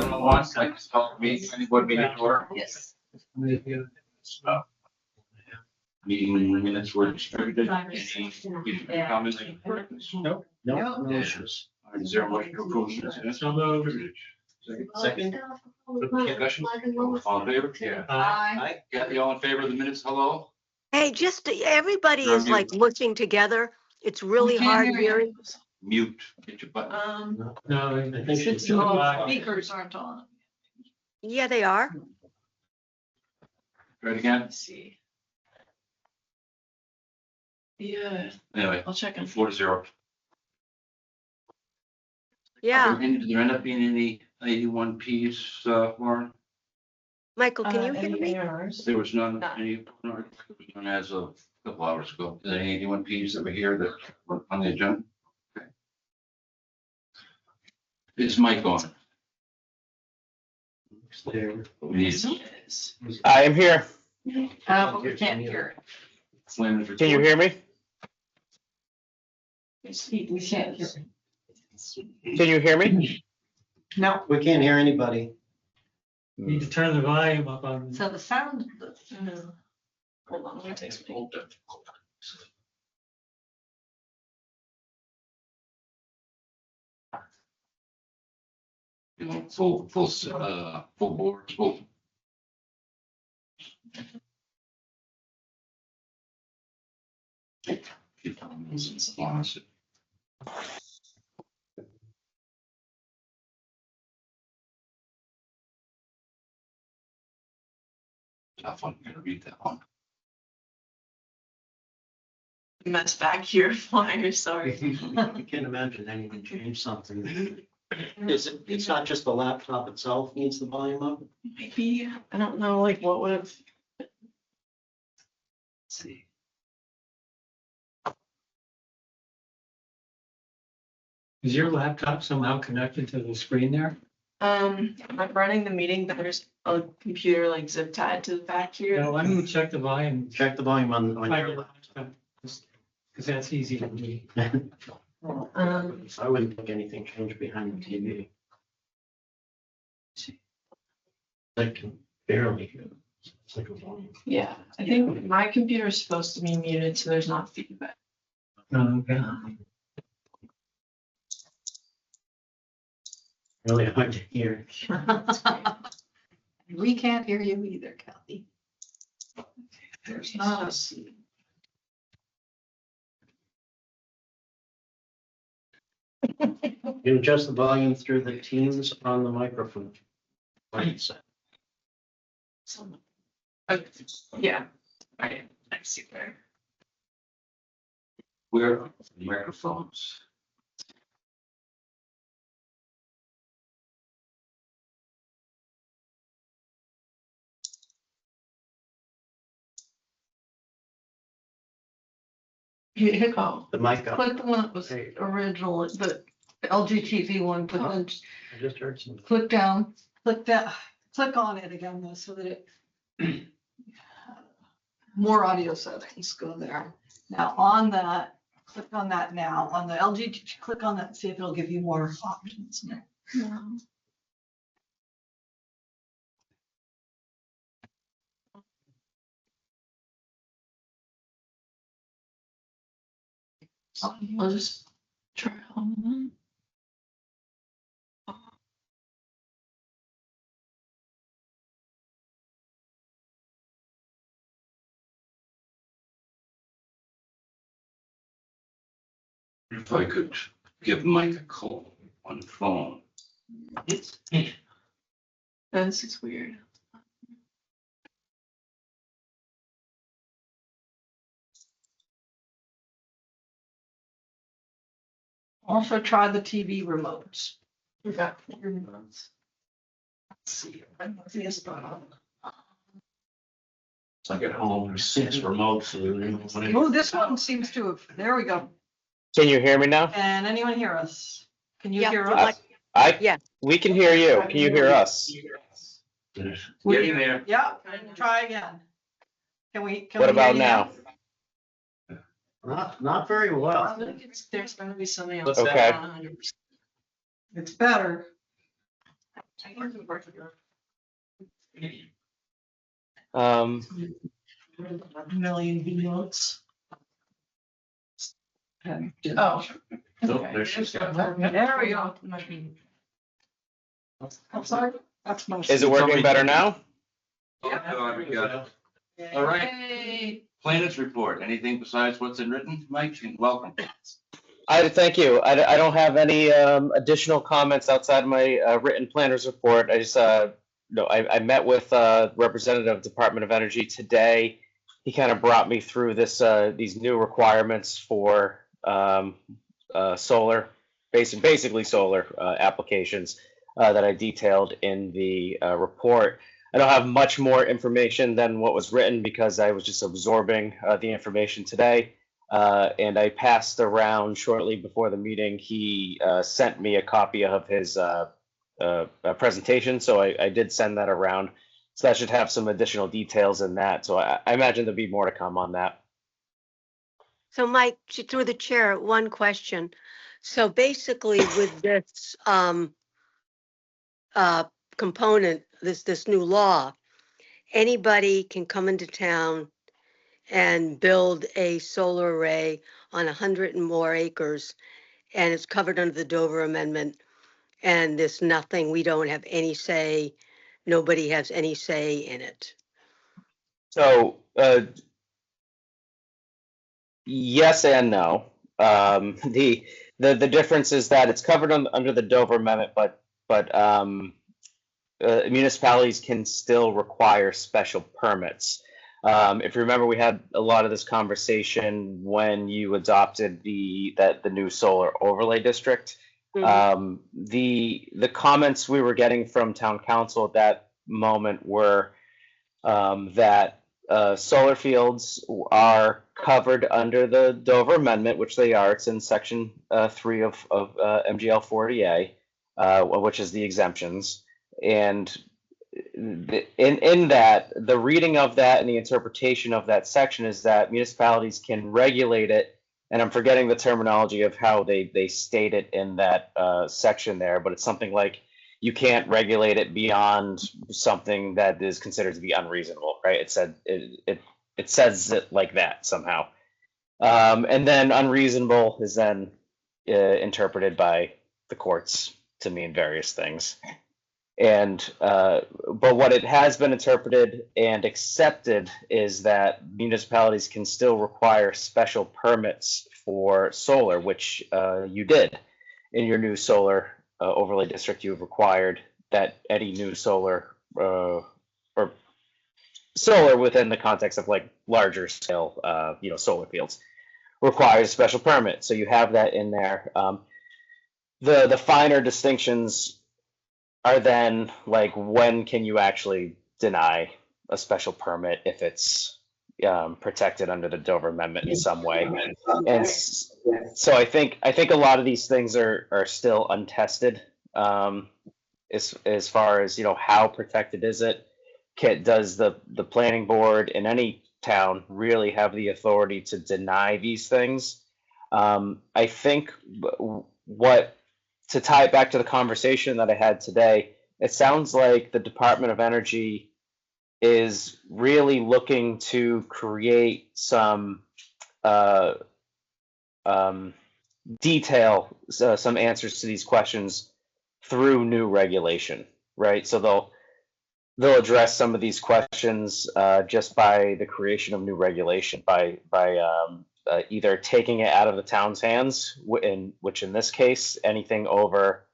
7:01, like to call the meeting, planning board meeting to order. Yes. Meeting minutes were distributed. Any comments? No, no issues. Is there a motion to approve this? So moved. Second. Discussion? All in favor? Yeah. Aye. Kathy, all in favor of the minutes? Hello? Hey, just everybody is like mushing together. It's really hard hearing. Mute. Get your button. No, I think it's. Speakers aren't on. Yeah, they are. Try it again. Let's see. Yeah, Anyway, I'll check them. 4-0. Yeah. Did there end up being any 81Ps, Lauren? Michael, can you hear me? There was none, None. there was none as of a couple hours ago. Is there any 81Ps that were here that were on the agenda? Okay. Is Mike on? We need I am here. But we can't hear Flames. Can you hear me? it. We can't hear it. Can you hear me? No. We can't hear anybody. Need to turn the volume up on. So the sound. Hold on, let me take some. Full board, full. Tough one, I'm gonna read that one. Mess back here, flyer, sorry. I can't imagine anything change something. It's not just the laptop itself needs the volume up? Maybe, I don't know, like what would have. Let's see. Is your laptop somehow connected to the screen there? I'm running the meeting, but there's a computer like zip tied to the back here. No, why don't you check the volume? Check the volume on your laptop. Because that's easy to do. I wouldn't think anything changed behind the TV. I can barely hear. It's like a volume. Yeah, I think my computer is supposed to be muted, so there's not feedback. Okay. Really hard to hear. We can't hear you either, Kathy. There's not a. You can adjust the volume through the Teams on the microphone. Some. Okay, yeah, I see there. Where are the microphones? You Oh, The mic up. click the one that was There you original, the LGTV one, but then I just heard some. click down, click that, click on it again though, so that it. More audio settings, go there. Now on that, click on that now, on the LG, click on that, see if it'll give you more options. I'll just try on. If I could give Mike a call on the phone. This is weird. Also try the TV remotes. We got 4 months. Let's see. This button. It's like at home, there's 6 remotes. Oh, this one seems to have, there we go. Can you hear me now? Can anyone hear us? Can you Yeah, hear like- us? Yeah. We can hear you. Can you hear us? Getting there. Yeah, try again. Can we? What about now? Not very well. I think there's gonna be something else. Okay. 100%. It's better. Million V notes. Oh. Nope, there she's got. There we go. I'm sorry, that's my. Is it working better now? Oh, we got it. All right. Yay. Planners report, anything besides what's in written? Mike, welcome. Thank you. I don't have any additional comments outside my written planners report. I just no, I met with representative of Department of Energy today. He kind of brought me through these new requirements for solar, basically solar applications that I detailed in the report. I don't have much more information than what was written because I was just absorbing the information today. And I passed around shortly before the meeting. He sent me a copy of his presentation, so I did send that around. So that should have some additional details in that. So I imagine there'll be more to come on that. So Mike, through the chair, one question. So basically with this component, this new law, anybody can come into town and build a solar array on 100 and more acres, and it's covered under the Dover Amendment, and there's nothing, we don't have any say, nobody has any say in it. So yes and no. The difference is that it's covered under the Dover Amendment, but municipalities can still require special permits. If you remember, we had a lot of this conversation when you adopted the new solar overlay district. Mhm. The comments we were getting from town council at that moment were that solar fields are covered under the Dover Amendment, which they are. It's in section 3 of MGL 40A, which is the exemptions. And in that, the reading of that and the interpretation of that section is that municipalities can regulate it. And I'm forgetting the terminology of how they state it in that section there, but it's something like you can't regulate it beyond something that is considered to be unreasonable, right? It says it like that somehow. And then unreasonable is then interpreted by the courts to mean various things. And but what it has been interpreted and accepted is that municipalities can still require special permits for solar, which you did in your new solar overlay district. You've required that any new solar or solar within the context of like larger scale, solar fields requires a special permit. So you have that in there. The finer distinctions are then like, when can you actually deny a special permit if it's protected under the Dover Amendment in some way? And so I think a lot of these things are still untested as far as, how protected is it? Does the planning board in any town really have the authority to deny these things? I think to tie it back to the conversation that I had today, it sounds like the Department of Energy is really looking to create some detail, some answers to these questions through new regulation, right? So they'll address some of these questions just by the creation of new regulation, by either taking it out of the town's hands, which in this case, anything over,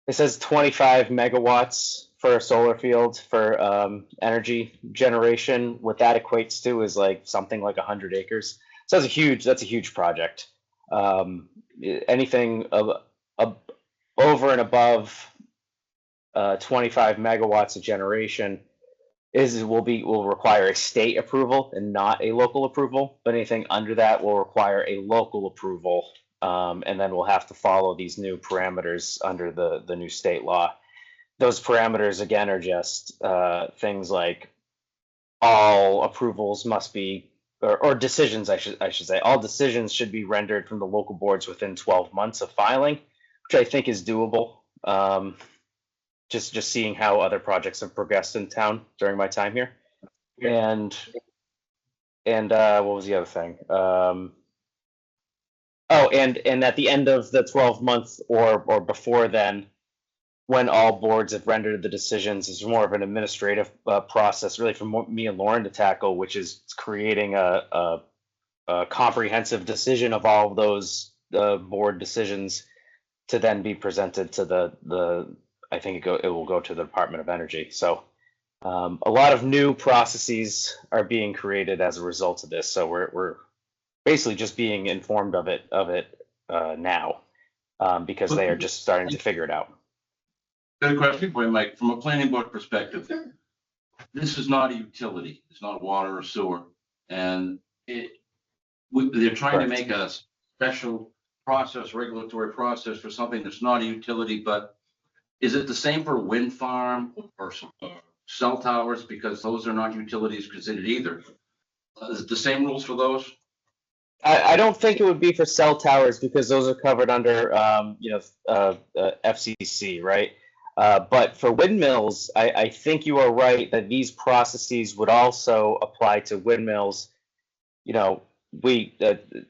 it says 25 megawatts for a solar field for energy generation. What that equates to is like something like 100 acres. So that's a huge project. Anything over and above 25 megawatts of generation will require a state approval and not a local approval. But anything under that will require a local approval, and then we'll have to follow these new parameters under the new state law. Those parameters again are just things like all approvals must be, or decisions, I should say, all decisions should be rendered from the local boards within 12 months of filing, which I think is doable. just seeing how other projects have progressed in town during my time here. And what was the other thing? And at the end of the 12 months or before then, when all boards have rendered the decisions, is more of an administrative process, really, for me and Lauren to tackle, which is creating a comprehensive decision of all of those board decisions to then be presented to the I think it will go to the Department of Energy. So a lot of new processes are being created as a result of this. So we're basically just being informed of it now because they are just starting to figure it out. Got a question for you, Mike. From a planning board perspective, this is not a utility. It's not water or sewer. And they're trying to make a special process, regulatory process for something that's not a utility, but is it the same for a wind farm or cell towers? Because those are not utilities considered either. Is it the same rules for those? I don't think it would be for cell towers because those are covered under FCC, right? But for windmills, I think you are right that these processes would also apply to windmills. You know,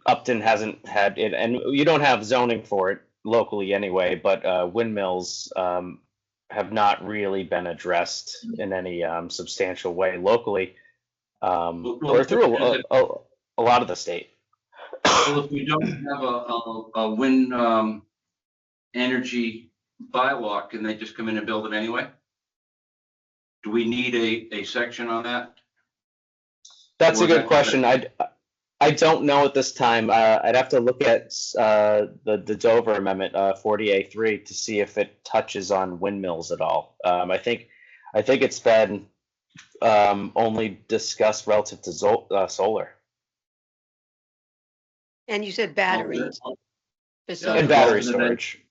Upton hasn't had it, and you don't have zoning for it locally anyway, but windmills have not really been addressed in any substantial way locally or through a lot of the state. Well, if we don't have a wind energy bylaw, can they just come in and build it anyway? Do we need a section on that? That's a good question. I don't know at this time. I'd have to look at the Dover Amendment 40A3 to see if it touches on windmills at all. I think it's been only discussed relative to solar. And you said batteries. And battery storage.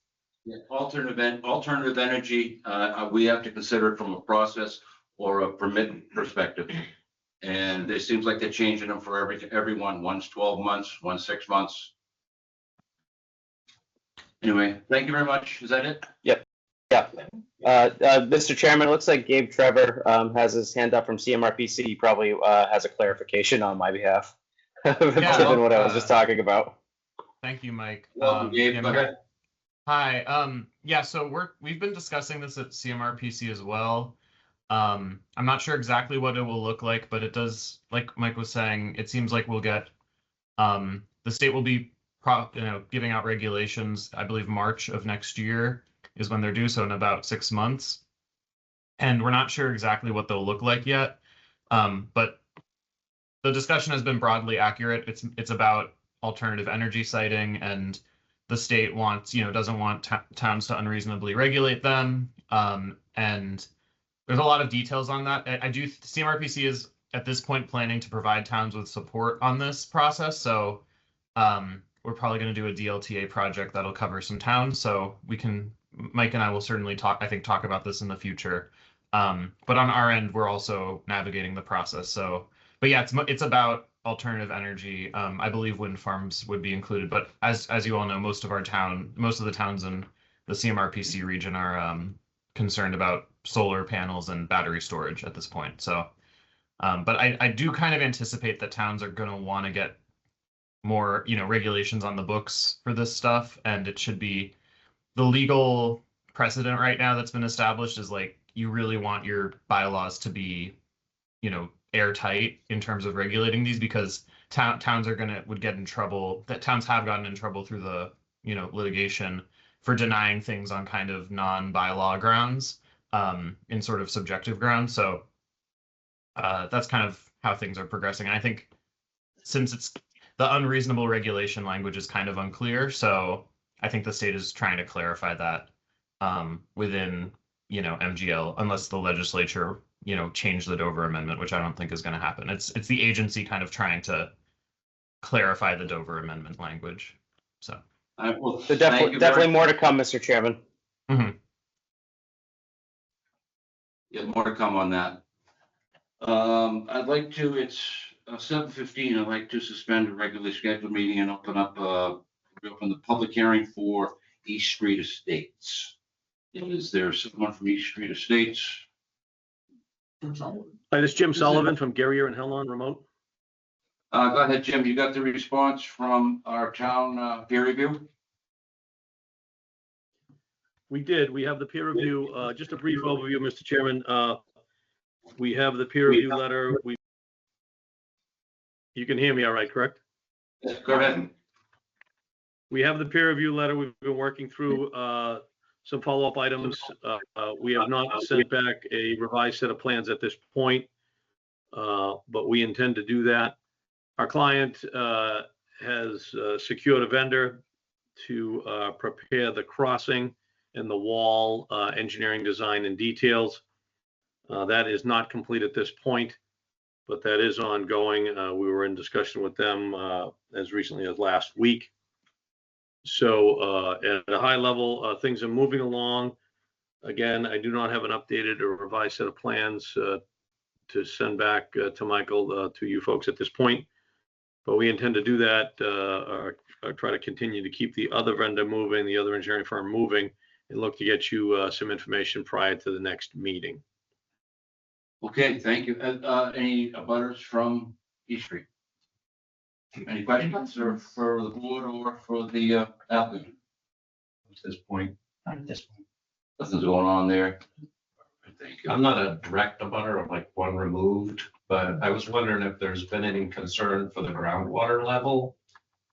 Yeah, alternative energy, we have to consider it from a process or a permit perspective. And it seems like they're changing them for everyone. One's 12 months, one's 6 months. Anyway, thank you very much. Is that it? Yep. Yeah. Mr. Chairman, it looks like Gabe Trevor has his hand up from CMRPC. He probably has a clarification on my behalf, given what I was just talking about. Thank you, Mike. Welcome, Gabe. Go ahead. Hi. Yeah, so we've been discussing this at CMRPC as well. I'm not sure exactly what it will look like, but it does, like Mike was saying, it seems like we'll get the state will be giving out regulations. I believe March of next year is when they're due, so in about 6 months. And we're not sure exactly what they'll look like yet. But the discussion has been broadly accurate. It's about alternative energy siting, and the state doesn't want towns to unreasonably regulate them. And there's a lot of details on that. CMRPC is at this point planning to provide towns with support on this process. So we're probably going to do a DLTA project that'll cover some towns. So Mike and I will certainly talk about this in the future. But on our end, we're also navigating the process. But yeah, it's about alternative energy. I believe wind farms would be included, but as you all know, most of the towns in the CMRPC region are concerned about solar panels and battery storage at this point. So, but I do kind of anticipate that towns are going to want to get more, regulations on the books for this stuff, and it should be the legal precedent right now that's been established is like you really want your bylaws to be, airtight in terms of regulating these, because towns would get in trouble. That towns have gotten in trouble through the litigation for denying things on kind of non-bylaw grounds, in sort of subjective grounds. So that's kind of how things are progressing. And I think since it's the unreasonable regulation language is kind of unclear, so I think the state is trying to clarify that within MGL, unless the legislature change the Dover Amendment, which I don't think is going to happen. It's the agency kind of trying to clarify the Dover Amendment language. So definitely more to come, Mr. Chairman. Mm-hmm. Yeah, more to come on that. I'd like to, it's 7:15. I'd like to suspend a regularly scheduled meeting and open the public hearing for East Street Estates. Is there someone from East Street Estates? Hi, this is Jim Sullivan from Garrier and Hellon Remote. Go ahead, Jim. You got the response from our town peer review? We did. We have the peer review. Just a brief overview, Mr. Chairman. We have the peer review letter. You can hear me all right, correct? Go ahead. We have the peer review letter. We've been working through some follow-up items. We have not sent back a revised set of plans at this point, but we intend to do that. Our client has secured a vendor to prepare the crossing and the wall engineering design and details. That is not complete at this point, but that is ongoing. We were in discussion with them as recently as last week. So at a high level, things are moving along. Again, I do not have an updated or revised set of plans to send back to Michael, to you folks at this point. But we intend to do that, or try to continue to keep the other vendor moving, the other engineering firm moving, and look to get you some information prior to the next meeting. Okay, thank you. Any abutters from East Street? Any questions or for the board or for the applicant? At this point. At this point. Nothing's going on there. Thank you. I'm not a direct abutter, I'm like one removed, but I was wondering if there's been any concern for the groundwater level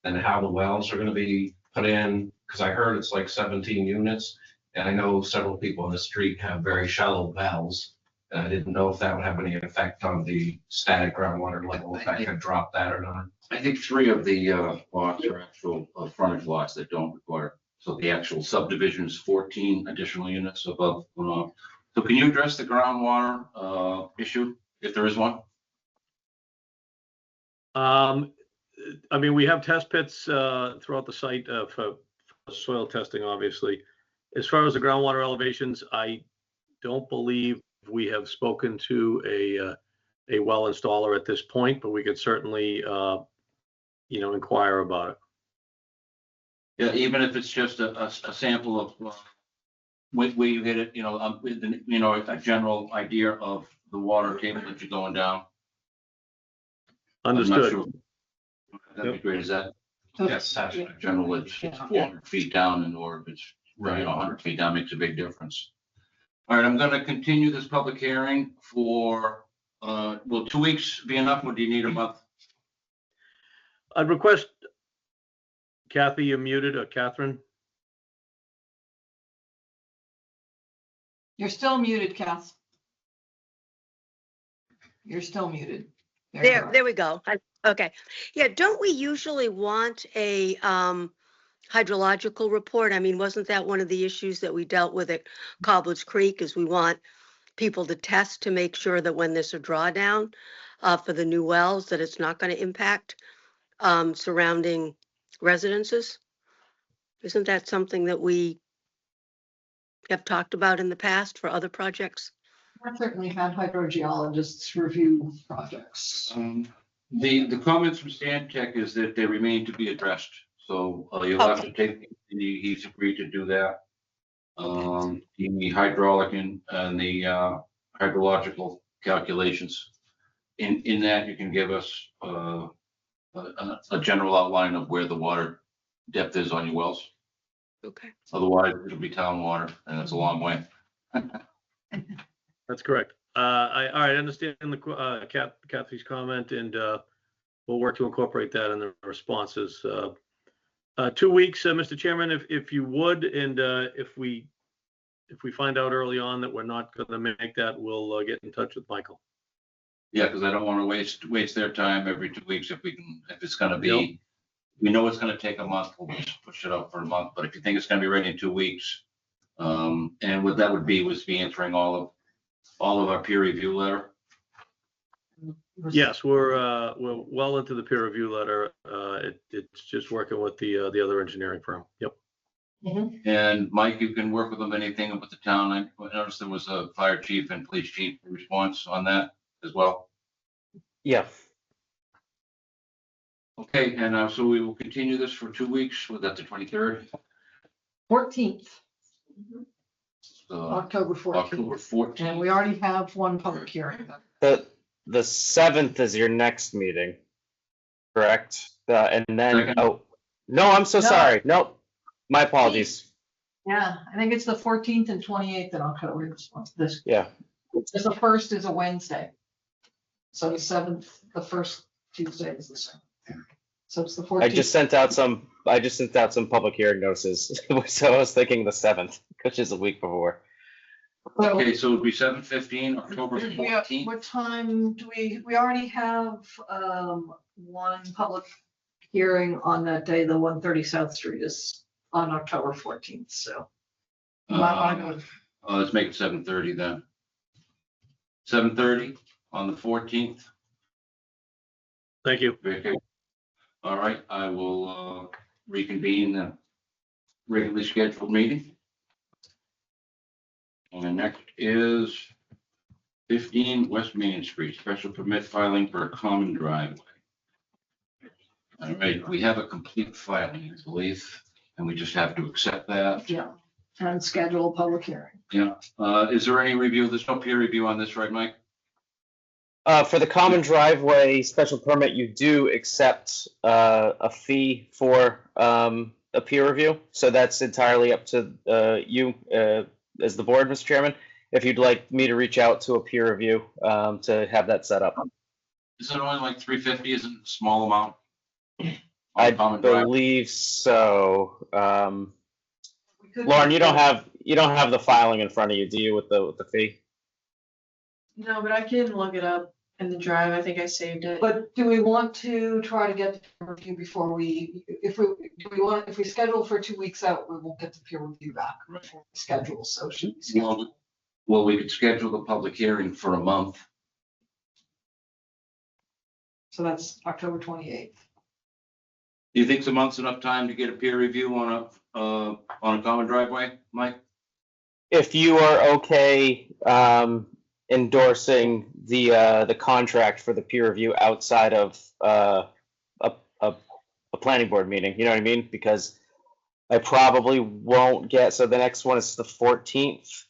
and how the wells are gonna be put in, because I heard it's like 17 units, and I know several people in the street have very shallow wells, and I didn't know if that would have any effect on the static groundwater level, if I could drop that or not. I think 3 of the lots are actual frontage lots that don't require, so the actual subdivision is 14 additional units above. So can you address the groundwater issue, if there is one? I mean, we have test pits throughout the site for soil testing, obviously. As far as the groundwater elevations, I don't believe we have spoken to a well installer at this point, but we could certainly, inquire about it. Yeah, even if it's just a sample of where you hit it, with a general idea of the water table that you're going down. I'm not Understood. sure. That'd be great. Is that Yes, that's right. general? It's 400 feet down, and or if it's Right. 100 feet down, makes a big difference. All right, I'm going to continue this public hearing for. Will 2 weeks be enough, or do you need a month? I'd request, Kathy, you're muted, or Catherine? You're still muted, Cass. You're still muted. you There, are. there we go. Okay. Yeah, don't we usually want a hydrological report? I mean, wasn't that one of the issues that we dealt with at Cobbler's Creek, is we want people to test to make sure that when there's a drawdown for the new wells, that it's not going to impact surrounding residences? Isn't that something that we have talked about in the past for other projects? I've certainly had hydrogeologists review projects. The comments from Stantec is that they remain to be addressed. So you'll have to take, he's agreed to do that. The hydraulic and the hydrological calculations. In that, you can give us a general outline of where the water depth is on your wells. Okay. Otherwise, it'll be town water, and it's a long way. That's correct. All right, I understand Kathy's comment, and we'll work to incorporate that in the responses. 2 weeks, Mr. Chairman, if you would, and if we find out early on that we're not going to make that, we'll get in touch with Michael. Yeah, because I don't want to waste their time every 2 weeks if it's going to be, we know it's going to take a month, we'll just push it up for a month. But if you think it's going to be ready in 2 weeks, and what that would be was answering all of our peer review letter. Yes, we're well into the peer review letter. It's just working with the other engineering firm. Yep. And Mike, you can work with them, anything with the town. I noticed there was a fire chief and police chief response on that as well. Yeah. Okay, and so we will continue this for 2 weeks. Was that the 23rd? 14th. October 14th. October 14th. And we already have one public hearing. The 7th is your next meeting, correct? And then, Second. oh, no, I'm so No. sorry. Nope. My apologies. Yeah, I think it's the 14th and 28th in October. This, Yeah. the first is a Wednesday. So the 7th, the first Tuesday is the 7th. So it's the 14th. I just sent out some public hearing notices. So I was thinking the 7th, which is a week before. So Okay, so it'll be 7:15, October we are- 14th. what time do we already have, one public hearing on that day, the 130 South Street is on October 14th, so. Let's make it 7:30 then. 7:30 on the 14th. Thank you. Okay. All right, I will reconvene the regularly scheduled meeting. And next is 15 West Main Street, special permit filing for a common driveway. All right, we have a complete filing, I believe, and we just have to accept that. Yeah, and schedule a public hearing. Yeah, is there any review? There's no peer review on this, right, Mike? For the common driveway special permit, you do accept a fee for a peer review. So that's entirely up to you as the board, Mr. Chairman. If you'd like me to reach out to a peer review to have that set up. Is it only like 350? Isn't it a small amount? I On common driveway? believe so. We could- Lauren, you don't have the filing in front of you, do you, with the fee? No, but I can look it up in the drive. I think I saved it. But do we want to try to get the peer review before if we schedule for 2 weeks out, we won't get the peer review back before we schedule, so should we schedule? Well, we could schedule the public hearing for a month. So that's October 28th. Do you think a month's enough time to get a peer review on a common driveway, Mike? If you are okay endorsing the contract for the peer review outside of a planning board meeting, you know what I mean? Because I probably won't get, so the next one is the 14th.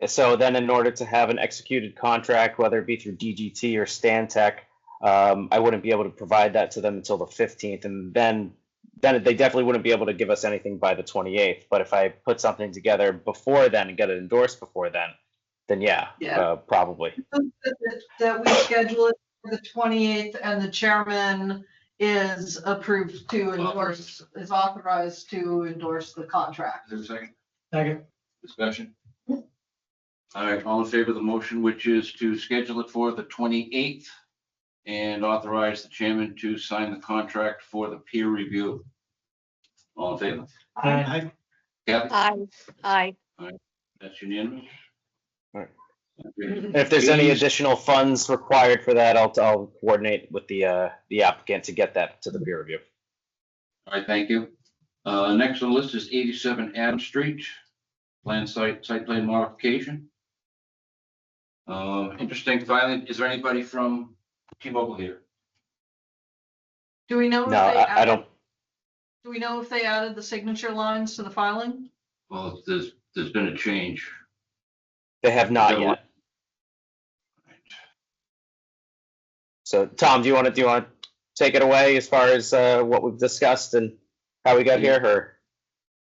So then in order to have an executed contract, whether it be through DGT or Stantec, I wouldn't be able to provide that to them until the 15th. And then they definitely wouldn't be able to give us anything by the 28th. But if I put something together before then and get it endorsed before then yeah, Yeah. probably. That we schedule it for the 28th and the chairman is approved to endorse, is authorized to endorse the contract. Is there a second Second. discussion? All right, all in favor of the motion, which is to schedule it for the 28th and authorize the chairman to sign the contract for the peer review. All in favor? Aye. Kathy, Aye. that's unanimous. All right. Okay. If there's any Fees. additional funds required for that, I'll coordinate with the applicant to get that to the peer review. All right, thank you. Next on the list is 87 Adams Street, site plan modification. Interesting filing. Is there anybody from T-Mobile here? Do we know if No, they I added, don't. do we know if they added the signature lines to the filing? Well, there's been a change. They have not yet. So, Tom, do you want to take it away as far as what we've discussed and how we got here? Or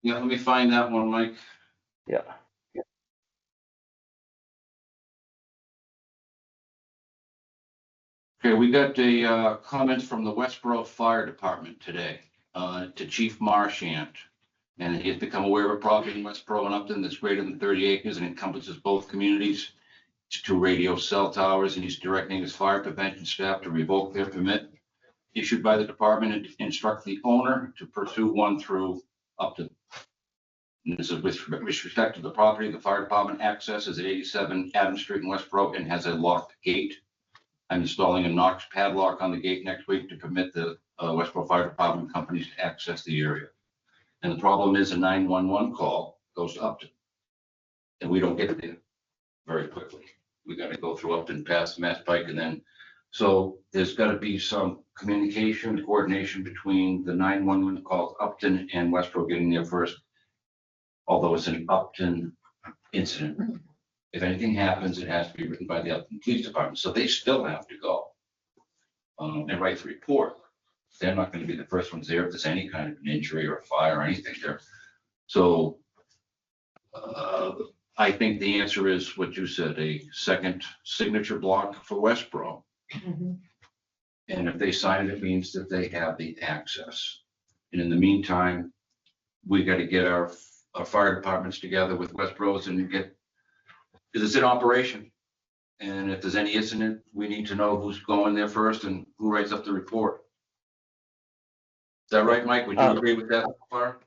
Yeah, let me find that one, Mike. yeah. Okay, we got the comments from the Westboro Fire Department today to Chief Marchant. And he has become aware of a property in Westboro and Upton that's greater than 30 acres and encompasses both communities. It's 2 radio cell towers, and he's directing his fire prevention staff to revoke their permit issued by the department and instruct the owner to pursue one through Upton. And this is with respect to the property, the fire department accesses at 87 Adams Street in Westboro and has a locked gate. I'm installing a Knox padlock on the gate next week to permit the Westboro Fire Department companies to access the area. And the problem is a 911 call goes to Upton. And we don't get there very quickly. We got to go through Upton, past Mass Pike, and then, so there's got to be some communication, coordination between the 911 calls Upton and Westboro getting there first. Although it's an Upton incident. If anything happens, it has to be written by the Upton Police Department, so they still have to go and write the report. They're not gonna be the first ones there if there's any kind of an injury or a fire or anything there. So I think the answer is what you said, a second signature block for Westboro. Mhm. And if they sign it, it means that they have the access. And in the meantime, we got to get our fire departments together with Westboro's and get, because it's in operation. And if there's any incident, we need to know who's going there first and who writes up the report. Is that right, Mike? Would you agree with that so far?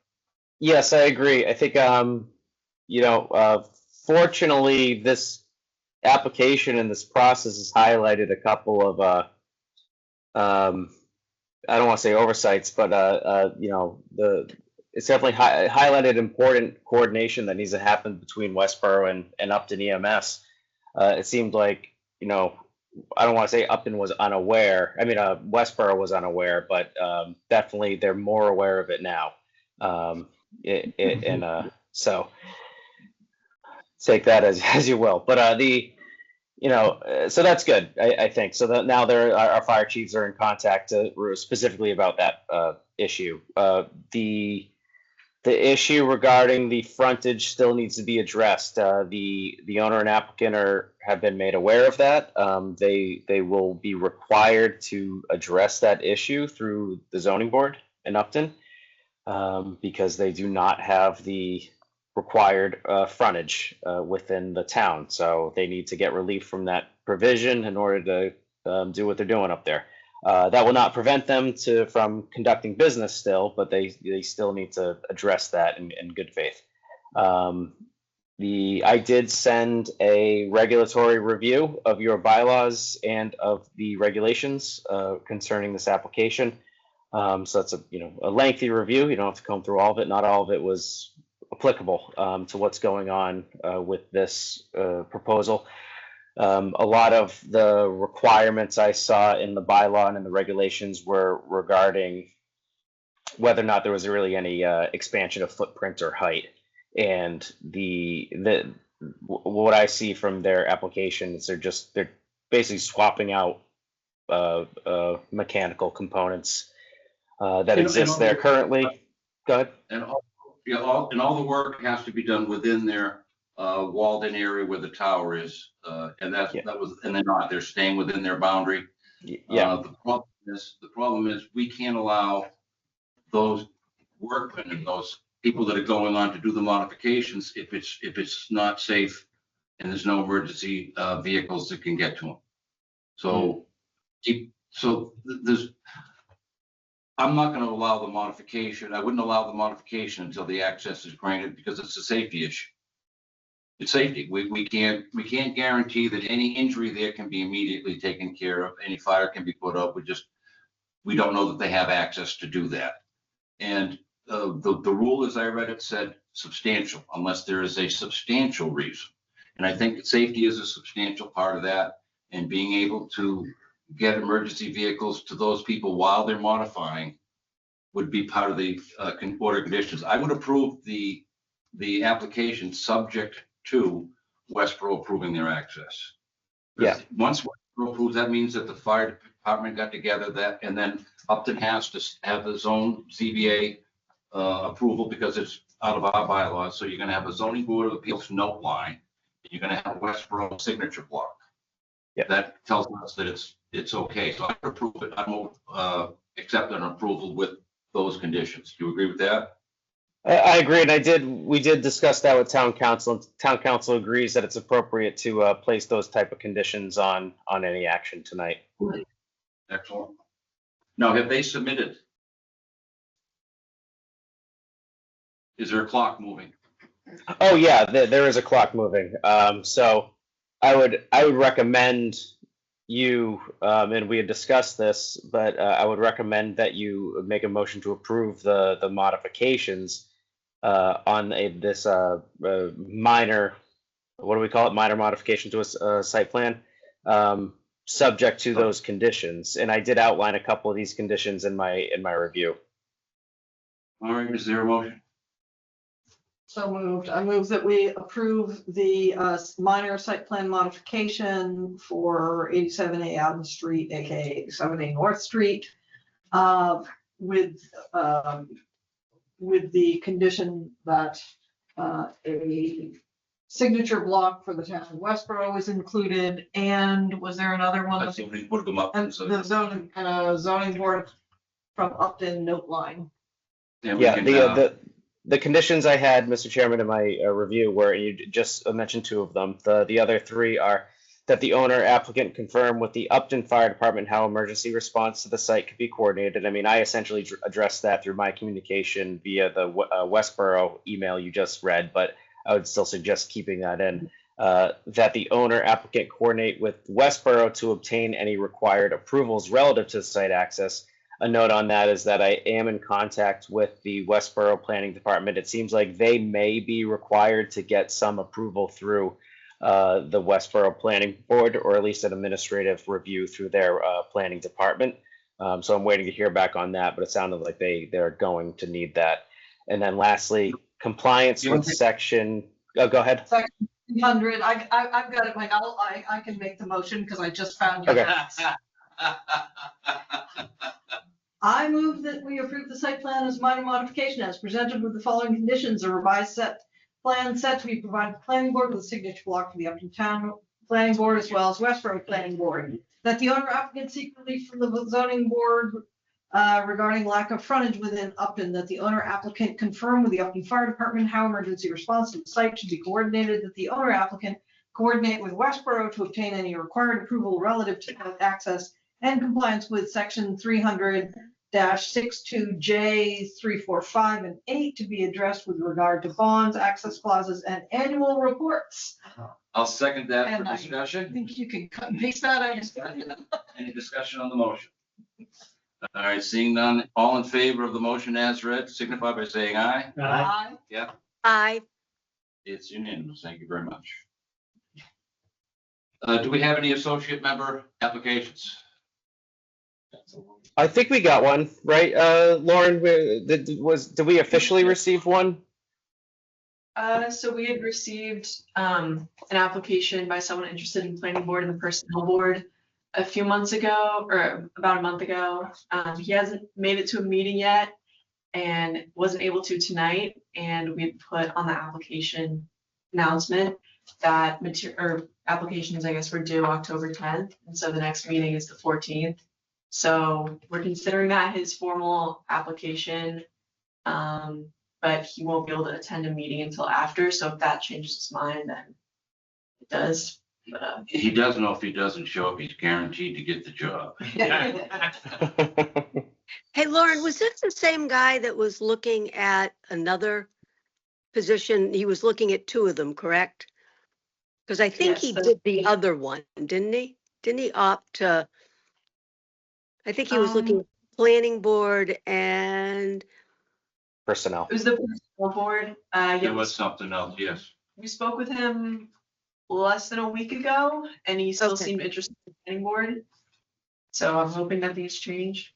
Yes, I agree. I think, fortunately, this application and this process has highlighted a couple of, I don't want to say oversights, but, it's definitely highlighted important coordination that needs to happen between Westboro and Upton EMS. It seemed like, I don't want to say Upton was unaware. I mean, Westboro was unaware, but definitely they're more aware of it now. So take that as you will. But so that's good, I think. So that now our fire chiefs are in contact specifically about that issue. The issue regarding the frontage still needs to be addressed. The owner and applicant have been made aware of that. They will be required to address that issue through the zoning board in Upton because they do not have the required frontage within the town. So they need to get relief from that provision in order to do what they're doing up there. That will not prevent them from conducting business still, but they still need to address that in good faith. I did send a regulatory review of your bylaws and of the regulations concerning this application. So it's a lengthy review. You don't have to comb through all of it. Not all of it was applicable to what's going on with this proposal. A lot of the requirements I saw in the bylaw and in the regulations were regarding whether or not there was really any expansion of footprint or height. And what I see from their applications, they're basically swapping out mechanical components that exist there currently. Go ahead. And all the work has to be done within their walled-in area where the tower is, and they're staying within their boundary. Yeah. The problem is we can't allow those workmen and those people that are going on to do the modifications if it's not safe and there's no emergency vehicles that can get to them. So I'm not going to allow the modification. I wouldn't allow the modification until the access is granted because it's a safety issue. It's safety. We can't guarantee that any injury there can be immediately taken care of. Any fire can be put out. We don't know that they have access to do that. And the rule, as I read it, said substantial, unless there is a substantial reason. And I think that safety is a substantial part of that. And being able to get emergency vehicles to those people while they're modifying would be part of the order conditions. I would approve the application subject to Westboro approving their access. Yeah. Once Westboro approves, that means that the fire department got together and then Upton has to have its own ZBA approval because it's out of our bylaws. So you're going to have a zoning board of appeals note line. And you're going to have a Westboro signature block. Yeah. That tells us that it's okay. So I approve it. I'm accept an approval with those conditions. Do you agree with that? I agree, and we did discuss that with town council, and town council agrees that it's appropriate to place those type of conditions on any action tonight. Excellent. Now, have they submitted? Is there a clock moving? Oh yeah, there is a clock moving. So I would recommend you, and we had discussed this, but I would recommend that you make a motion to approve the modifications on this minor, what do we call it? Minor modification to a site plan, subject to those conditions. And I did outline a couple of these conditions in my review. All right, is there a motion? So moved. I move that we approve the minor site plan modification for 87A Adams Street, aka 7A North Street, with the condition that a signature block for the town of Westboro is included, and was there another one? I think we put them up. And So- the zoning board from Upton note line. and we Yeah, can, the conditions I had, Mr. Chairman, in my review were, and you just mentioned two of them. The other three are that the owner applicant confirm with the Upton Fire Department how emergency response to the site could be coordinated. I mean, I essentially addressed that through my communication via the Westboro email you just read, but I would still suggest keeping that in. That the owner applicant coordinate with Westboro to obtain any required approvals relative to site access. A note on that is that I am in contact with the Westboro Planning Department. It seems like they may be required to get some approval through the Westboro Planning Board, or at least an administrative review through their planning department. So I'm waiting to hear back on that, but it sounded like they're going to need that. And then lastly, compliance with section, oh, go ahead. 100, I've got it, Mike, I can make the motion because I just found it. Okay. I move that we approve the site plan as minor modification as presented with the following conditions: a revised set plan set to be provided to the planning board with a signature block for the Upton Town Planning Board as well as Westboro Planning Board. That the owner applicant seek relief from the zoning board regarding lack of frontage within Upton. That the owner applicant confirm with the Upton Fire Department how emergency response to the site should be coordinated. That the owner applicant coordinate with Westboro to obtain any required approval relative to access and compliance with section 300-62J 345 and 8 to be addressed with regard to bonds, access clauses, and annual reports. I'll second that And for I discussion. think you can cut and paste that out. Any discussion on the motion? All right, seeing none, all in favor of the motion as read, signify by saying aye. Aye. Yeah, Aye. it's unanimous. Thank you very much. Do we have any associate member applications? I think we got one, right? Lauren, did we officially receive one? So we had received an application by someone interested in planning board and the personnel board a few months ago, or about a month ago. He hasn't made it to a meeting yet and wasn't able to tonight. And we put on the application announcement that applications, I guess, were due October 10th. And so the next meeting is the 14th. So we're considering that his formal application, but he won't be able to attend a meeting until after. So if that changes his mind, then it does. But, He doesn't know if he doesn't show up, he's guaranteed to get the job. Hey, Lauren, was this the same guy that was looking at another position? He was looking at two of them, correct? Because I think Yes, he the- did the other one, didn't he? Didn't he opt to? I think he was looking at planning board and, Personnel. It was the personnel board. There was something else, yes. We spoke with him less than a week ago, and he still Okay. seemed interested in the planning board. So I'm hoping that things change.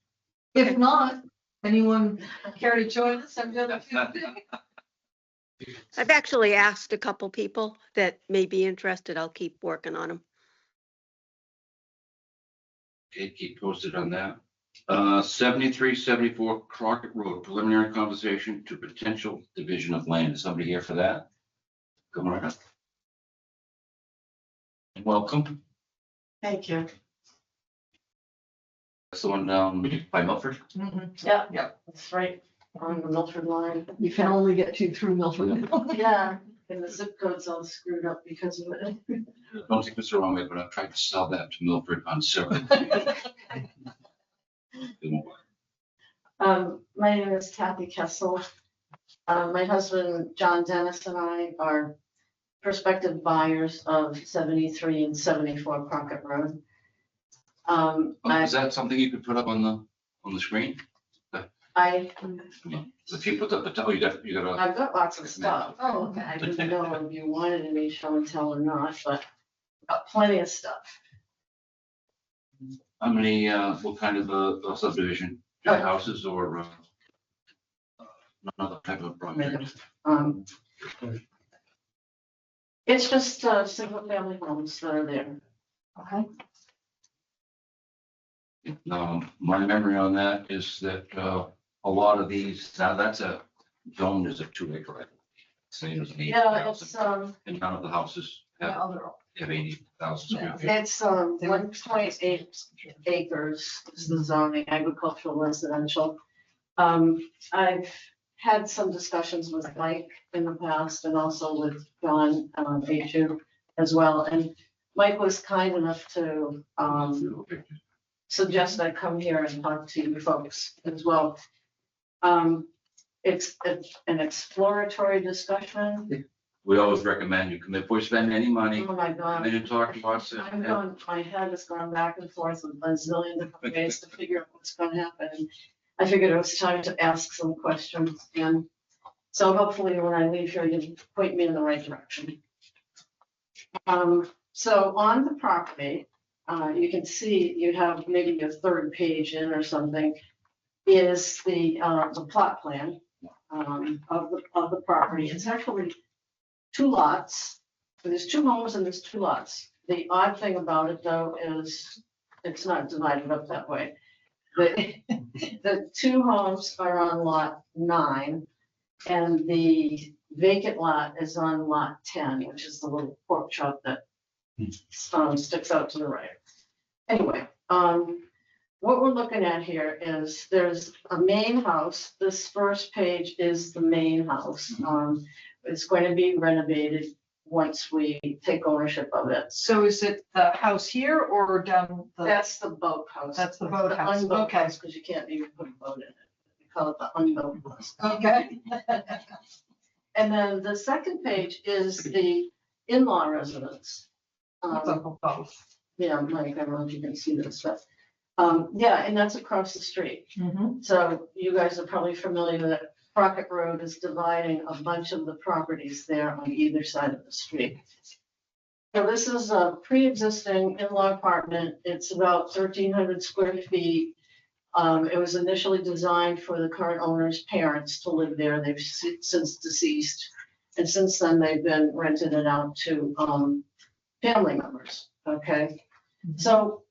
If not, anyone care to join us? I've actually asked a couple people that may be interested. I'll keep working on them. Okay, keep posted on that. 7374 Crockett Road, preliminary conversation to potential division of land. Is somebody here for that? Come right up. Welcome. Thank you. That's the one down by Milford. Yeah, Yep. that's right, on the Milford line. You can only get to through Milford. Yeah, and the zip code's all screwed up because of it. Don't take this the wrong way, but I've tried to sell that to Milford on several. It won't work. My name is Kathy Kessel. My husband, John Dennis, and I are prospective buyers of 73 and 74 Crockett Road. Is that something you could put up on the screen? I've If you put up the, you got a. got lots of stuff. Oh, okay. I didn't know if you wanted any show and tell or not, but got plenty of stuff. How many, what kind of subdivision? Houses or another type of project? It's just, single family homes that are there. Okay. My memory on that is that, a lot of these, now that's zoned as a 2 acre. Right? Same as an Yeah, it's, 80,000, and none of the houses have, Yeah, they're all- have 80,000 square feet. it's, 1.8 acres is the zoning, agricultural residential. I've had some discussions with Mike in the past and also with John, Achu as well. And Mike was kind enough to, suggest I come here and talk to you folks as well. It's an exploratory discussion. We always recommend you come in, before you spend any money, Oh, my come God. in and talk to us. I'm going, my head has gone back and forth with a zillion different ways to figure out what's gonna happen. And I figured it was time to ask some questions, and so hopefully when I leave here, you point me in the right direction. So on the property, you can see you have maybe your third page in or something, is the plot plan of the property. It's actually 2 lots. There's 2 homes and there's 2 lots. The odd thing about it though is it's not divided up that way. The 2 homes are on lot 9 and the vacant lot is on lot 10, which is the little pork chop that sticks out to the right. Anyway, what we're looking at here is there's a main house. This first page is the main house. It's going to be renovated once we take ownership of it. So is it the house here or down the? That's the boat house. That's the boat house, unboat okay. house, because you can't even put a boat in it. We call it the unboat house. Okay. And then the second page is the in-law residence. Both. Yeah, Mike, I don't know if you can see this, but, yeah, and that's across the street. Mhm. So you guys are probably familiar that Crockett Road is dividing a bunch of the properties there on either side of the street. So this is a pre-existing in-law apartment. It's about 1,300 square feet. It was initially designed for the current owner's parents to live there. They've since deceased. And since then, they've been rented it out to family members, okay? So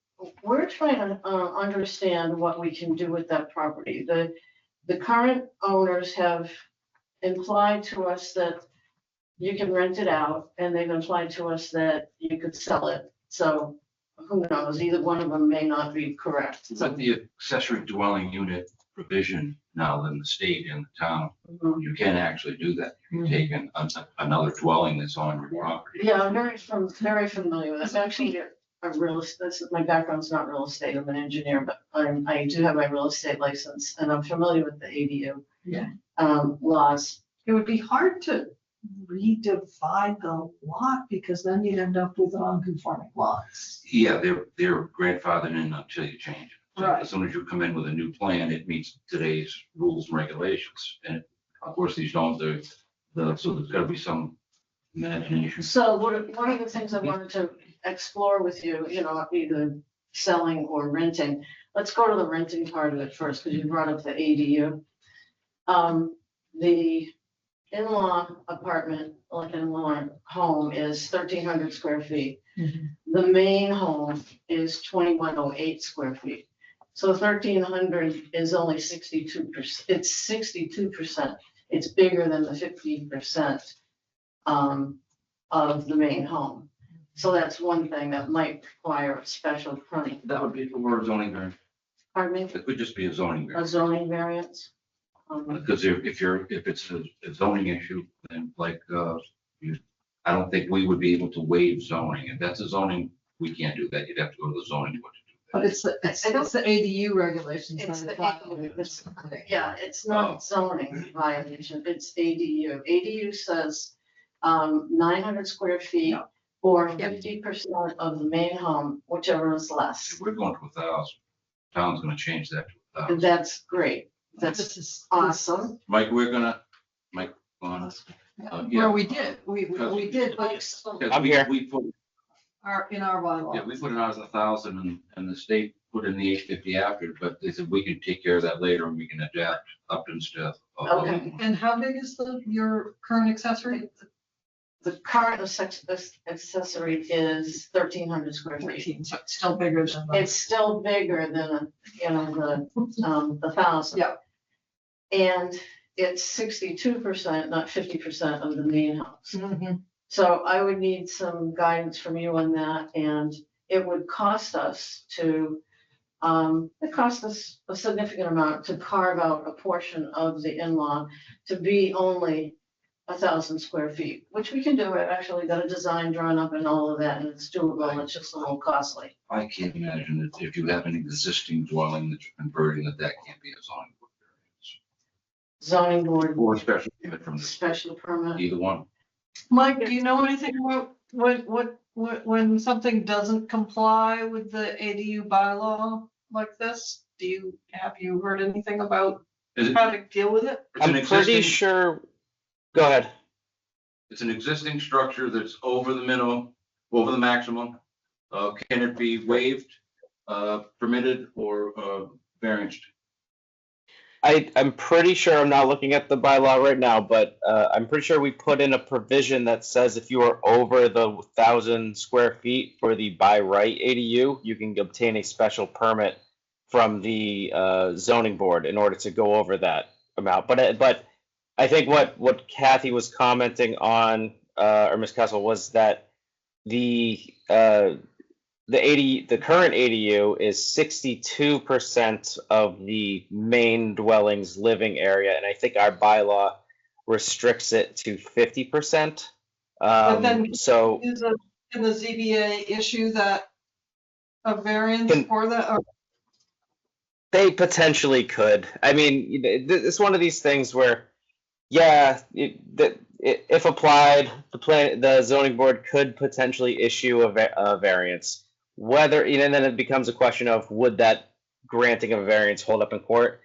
we're trying to understand what we can do with that property. The current owners have implied to us that you can rent it out, and they've implied to us that you could sell it. So who knows, either one of them may not be correct. It's like the accessory dwelling unit provision now in the state and the town. Mhm. You can actually do that. You take in another dwelling that's on your property. Yeah, I'm very familiar with this. Actually, a real estate, my background's not real estate, I'm an engineer, but I do have my real estate license and I'm familiar with the ADU. Yeah. Laws. It would be hard to redivide the lot because then you'd end up with non-conforming lots. Yeah, they're grandfathered in until you change it. So Right. as soon as you come in with a new plan, it meets today's rules and regulations. And of course, these don't, so there's gotta be some imagination. So one of the things I wanted to explore with you, either selling or renting. Let's go to the renting part of it first, because you brought up the ADU. The in-law apartment, like in-law home is 1,300 square feet. Mhm. The main home is 2,108 square feet. So 1,300 is only 62%. It's 62%. It's bigger than the 50% of the main home. So that's one thing that might require a special permit. That would be for a zoning variance. Pardon me? It could just be a zoning A variance. zoning variance? Because if it's a zoning issue, then I don't think we would be able to waive zoning. If that's a zoning, we can't do that. You'd have to go to the zoning board to do that. But it's the ADU regulations. It's that the apply. ADU, yeah, it's not zoning violation, it's ADU. ADU says 900 square feet or 50% of the main home, whichever is less. If we're going to 1,000, town's gonna change that to 1,000. And that's great, that's This is awesome. Mike, Mike, on. where we did, we did, like, I'm here. We put, in our bylaw. yeah, we put it out as 1,000 and the state put in the 850 after, but they said we can take care of that later and we can adapt up and stuff. Okay. And how big is your current accessory? The current accessory is 1,300 square feet. So it's still bigger than. It's still bigger than, the 1,000. Yeah. And it's 62%, not 50% of the main house. Mhm. So I would need some guidance from you on that, and it would cost us it cost us a significant amount to carve out a portion of the in-law to be only 1,000 square feet, which we can do. I've actually got a design drawn up and all of that, and it's doable. It's just a little costly. I can't imagine that if you have an existing dwelling that you're converting, that can't be a zoning board Zoning board, variance. Or a special permit from the, special permit. either one. Mike, do you know anything about when something doesn't comply with the ADU bylaw like this? Have you heard anything about Is it, how to deal with it? it's an I'm pretty existing, sure, go ahead. it's an existing structure that's over the minimum, over the maximum. Can it be waived, permitted, or varianced? I'm pretty sure, I'm not looking at the bylaw right now, but I'm pretty sure we put in a provision that says if you are over the 1,000 square feet for the by right ADU, you can obtain a special permit from the zoning board in order to go over that amount. But I think what Kathy was commenting on, or Ms. Kessel, was that the current ADU is 62% of the main dwelling's living area, and I think our bylaw restricts it to 50%. But then So Can the ZBA issue that a variance Can- for that? Or- they potentially could. I mean, it's one of these things where, yeah, if applied, the zoning board could potentially issue a variance. Whether, and then it becomes a question of would that granting of a variance hold up in court?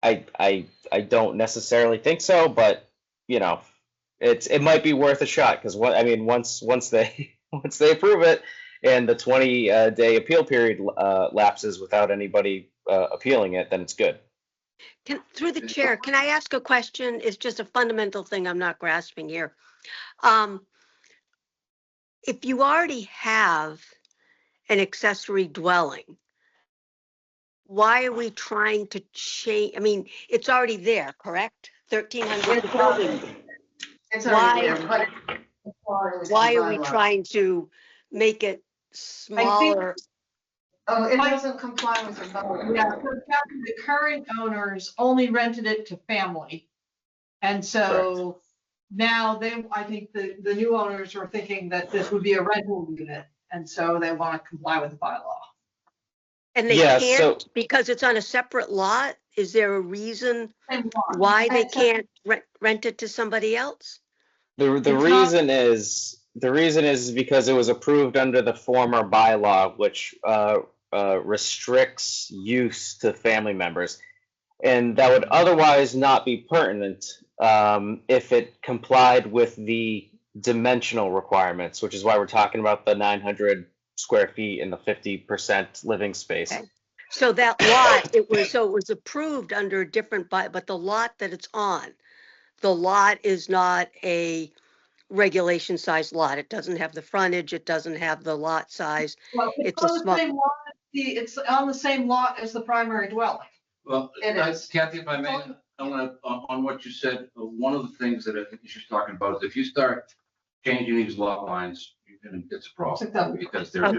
I don't necessarily think so, but it might be worth a shot, because once they approve it and the 20-day appeal period lapses without anybody appealing it, then it's good. Through the chair, can I ask a question? It's just a fundamental thing I'm not grasping here. If you already have an accessory dwelling, why are we trying to change? I mean, it's already there, correct? 1,300. It's Why- already there, but it's Why are we bylaw. trying to make it smaller? Oh, it doesn't comply with the bylaw. Yeah, so Kathy, the current owners only rented it to family. And so now I think the new owners are thinking that this would be a rental unit. And so they want to comply with the bylaw. And they Yeah, can't because it's on a separate lot? Is there a reason Same lot. why they It's a- can't rent it to somebody else? The It's not- reason is because it was approved under the former bylaw, which restricts use to family members, and that would otherwise not be pertinent if it complied with the dimensional requirements, which is why we're talking about the 900 square feet and the 50% living space. Okay. So that lot, it was approved under a different but the lot that it's on, the lot is not a regulation size lot. It doesn't have the frontage, it doesn't have the lot size. Well, It's a on the small- same lot, it's on the same lot as the primary dwelling. Well, It is. Kathy, if I may, I want to, on what you said, one of the things that I think she's talking about is if you start changing these lot lines, it's a problem because they're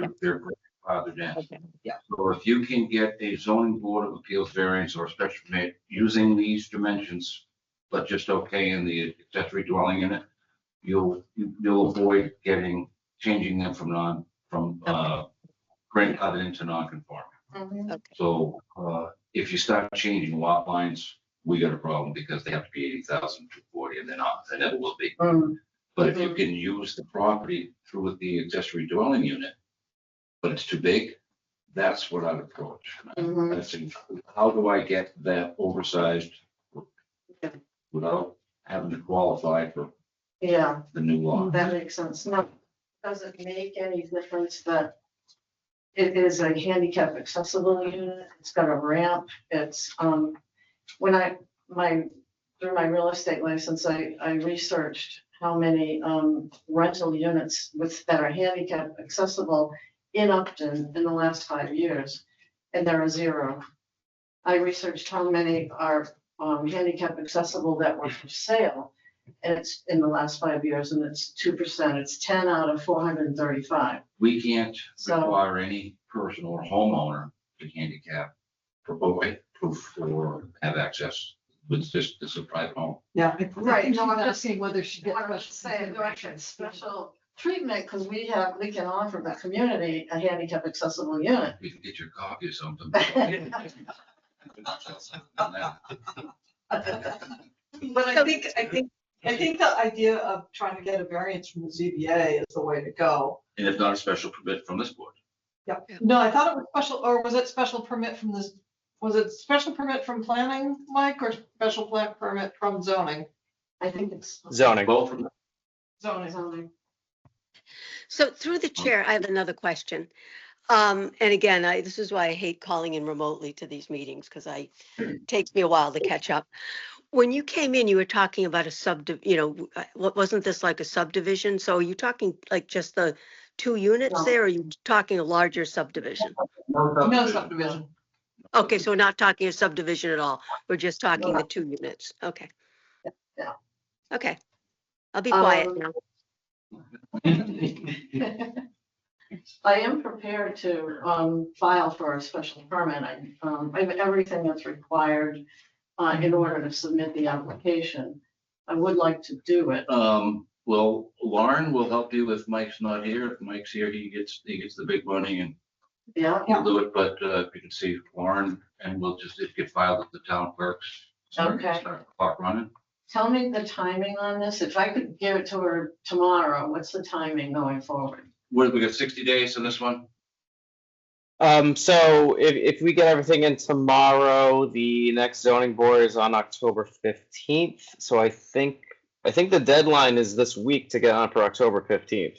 farther down. Okay. Yeah. So if you can get a zoning board of appeals variance or a special permit using these dimensions, but just okay in the accessory dwelling unit, you'll avoid changing them from grandfathered into non-conforming. Mhm. So if you start changing lot lines, we got a problem because they have to be 80,000, 240, and they're not, they never will be. Mm. But if you can use the property through the accessory dwelling unit, but it's too big, that's what I'd approach. Mhm. That's how do I get that oversized without having to qualify for Yeah, the new law? that makes sense. Now, does it make any difference that It is a handicap accessible unit. It's got a ramp. It's, when through my real estate license, I researched how many, rental units that are handicap accessible in Upton in the last 5 years, and there are 0. I researched how many are, handicap accessible that were for sale, and it's in the last 5 years, and it's 2%. It's 10 out of 435. We can't So- require any person or homeowner to handicap proof or have access. It's a private home. Yeah. Right. No, I'm asking whether she gets I was special. saying, do I get special treatment, because we can offer the community a handicap accessible unit. We can get your copy or something. But I think the idea of trying to get a variance from the ZBA is the way to go. And if not, a special permit from this board. Yeah. No, I thought it was special, or was it special permit from this, was it special permit from planning, Mike, or special permit from zoning? I think it's. Zoning. Both from Zoning. So through the chair, I have another question. And again, this is why I hate calling in remotely to these meetings, because it takes me a while to catch up. When you came in, you were talking about wasn't this like a subdivision? So are you talking like just the 2 units No. there, or are you talking a larger subdivision? No subdivision. Okay, so we're not talking a subdivision at all. We're just talking the 2 units. Okay. Yeah. Okay. I'll be quiet now. I am prepared to file for a special permit. I have everything that's required in order to submit the application. I would like to do it. Well, Lauren will help you if Mike's not here. If Mike's here, he gets the big money and Yeah, we'll do it. But you can see Lauren, and we'll just get filed with the town clerks. Start the clock running. tell me the timing on this. If I could give it to her tomorrow, what's the timing going forward? What, we got 60 days on this one? So if we get everything in tomorrow, the next zoning board is on October 15th. So I think the deadline is this week to get on for October 15th.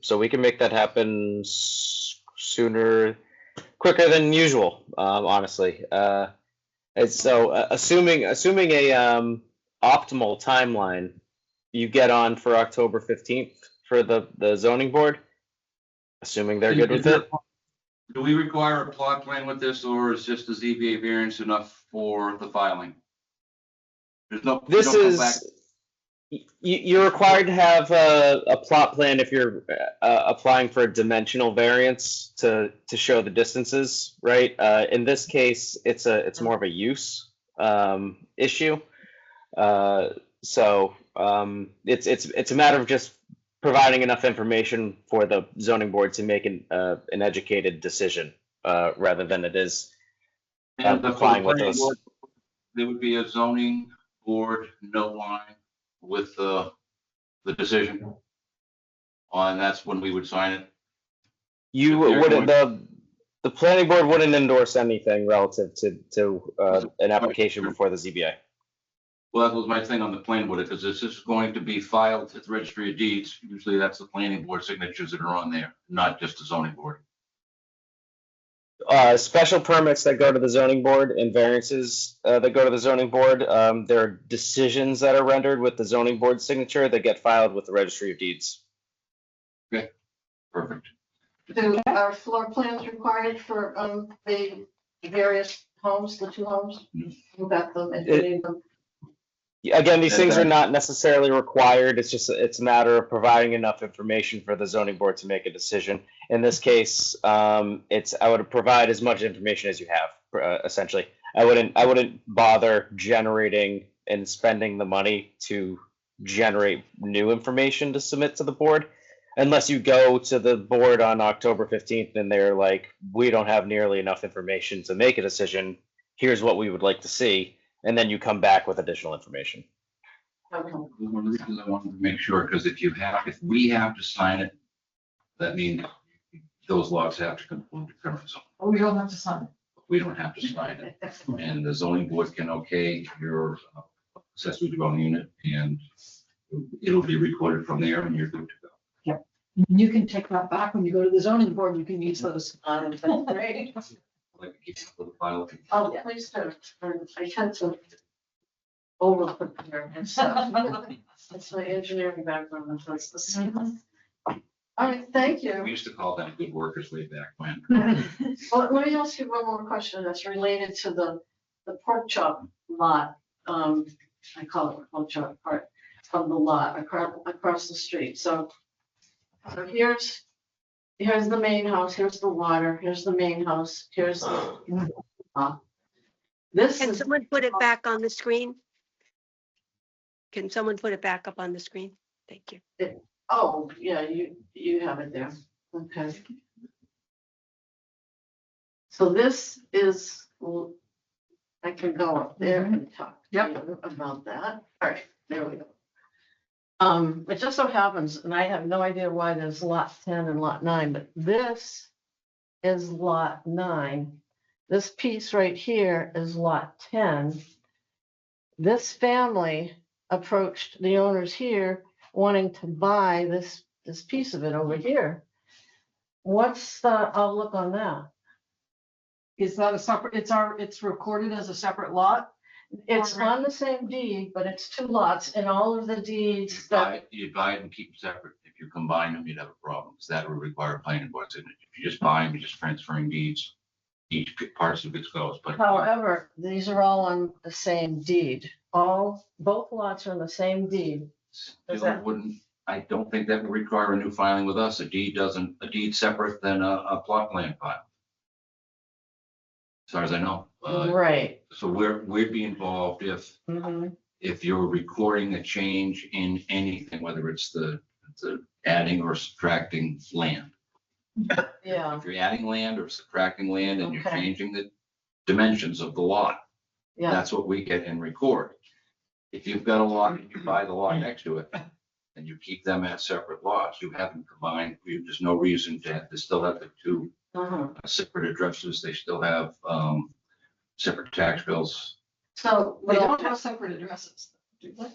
So we can make that happen quicker than usual, honestly. And so assuming a optimal timeline, you get on for October 15th for the zoning board, assuming they're good with it. Do we require a plot plan with this, or is just the ZBA variance enough for the filing? There's no. we This don't come back- is, you're required to have a plot plan if you're applying for a dimensional variance to show the distances, right? In this case, it's more of a use issue. So it's a matter of just providing enough information for the zoning board to make an educated decision, rather than it is And the complying with planning those. board, there would be a zoning board note line with the decision. And that's when we would sign it. You If they're wouldn't, the planning board wouldn't endorse anything relative to an application before the ZBA. Well, that was my thing on the planning board, because this is going to be filed at the registry of deeds. Usually that's the planning board signatures that are on there, not just the zoning board. Special permits that go to the zoning board and variances that go to the zoning board, there are decisions that are rendered with the zoning board signature that get filed with the registry of deeds. Perfect. Are floor plans required for the various homes, the 2 homes? You got them if you need them. Again, these things are not necessarily required. It's a matter of providing enough information for the zoning board to make a decision. In this case, I would provide as much information as you have, essentially. I wouldn't bother generating and spending the money to generate new information to submit to the board, unless you go to the board on October 15th and they're like, we don't have nearly enough information to make a decision. Here's what we would like to see. And then you come back with additional information. Okay. One of the reasons I wanted to make sure, because if we have to sign it, that means those lots have to conform to current zone. Oh, we don't have to sign. We don't have to sign it. And the zoning board can okay your accessory dwelling unit, and it'll be recorded from there and you're good to go. You can take that back when you go to the zoning board, you can use those. That's great. Like, keep up with the file. Oh, please do. I tend to over prepare and stuff. That's my engineering background. That's the same. All right, thank We you. used to call them good workers way back when. Well, let me ask you one more question that's related to the pork chop lot. I call it the pork chop part of the lot across the street. So here's the main house, here's the water, here's the main house, here's the. This Can is, someone put it back on the screen? Can someone put it back up on the screen? Thank you. oh, yeah, you have it there. Okay. So this is, well, I can go up there and talk to you about that. All right, there we go. It just so happens, and I have no idea why there's lot 10 and lot 9, but this is lot 9. This piece right here is lot 10. This family approached the owners here wanting to buy this piece of it over here. What's the outlook on that? Is that a separate, it's recorded as a separate lot? It's on the same deed, but it's 2 lots and all of the deeds that, You'd buy it and keep them separate. If you combine them, you'd have a problem, because that would require a planning board signature. If you just buy them, you're just transferring deeds, each parcel gets goes, but. however, these are all on the same deed. Both lots are on the same deed. Does that- I don't think that would require a new filing with us. A deed separate than a plot plan file. As far as I know. Right. So we'd be involved Mhm. if you're recording a change in anything, whether it's the adding or subtracting land. Yeah, If you're adding land or subtracting land and you're Okay. changing the dimensions of the lot, yeah. that's what we get and record. If you've got a lot and you buy the lot next to it, and you keep them as separate lots, you have them combined, there's no reason to still have the 2 Uh-huh. separate addresses, they still have separate tax bills. So, They don't have separate addresses, do they?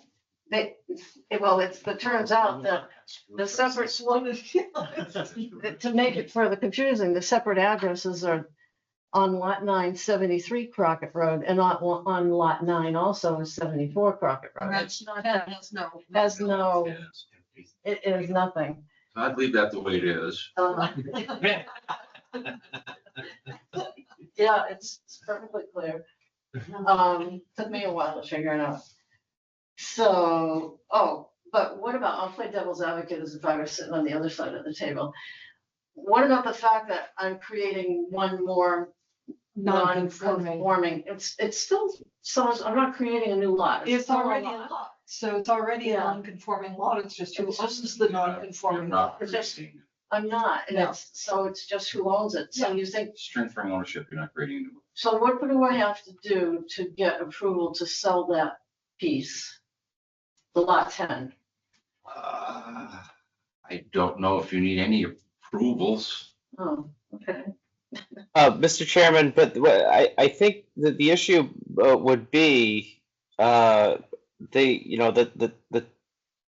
it turns out that the separate, One is. to make it further confusing, the separate addresses are on lot 9, 73 Crockett Road, and on lot 9 also is 74 Crockett And Road. that's not, that has no. Has no, Yes. it is nothing. I'd leave that the way it is. Yeah, it's perfectly clear. Took me a while to figure it out. So, but what about, I'll play devil's advocate as if I were sitting on the other side of the table. What about the fact that I'm creating one more non-conforming? It's still, so I'm not creating a new lot. It's still already a lot, so it's already a Yeah. non-conforming lot, it's just who It's just- owns the non-conforming lot. It's just- I'm not, and No. it's just who owns it. So you think, It's transferring ownership, you're not creating a new. so what do I have to do to get approval to sell that piece? The lot 10? I don't know if you need any approvals. Oh, okay. Mr. Chairman, but I think that the issue would be the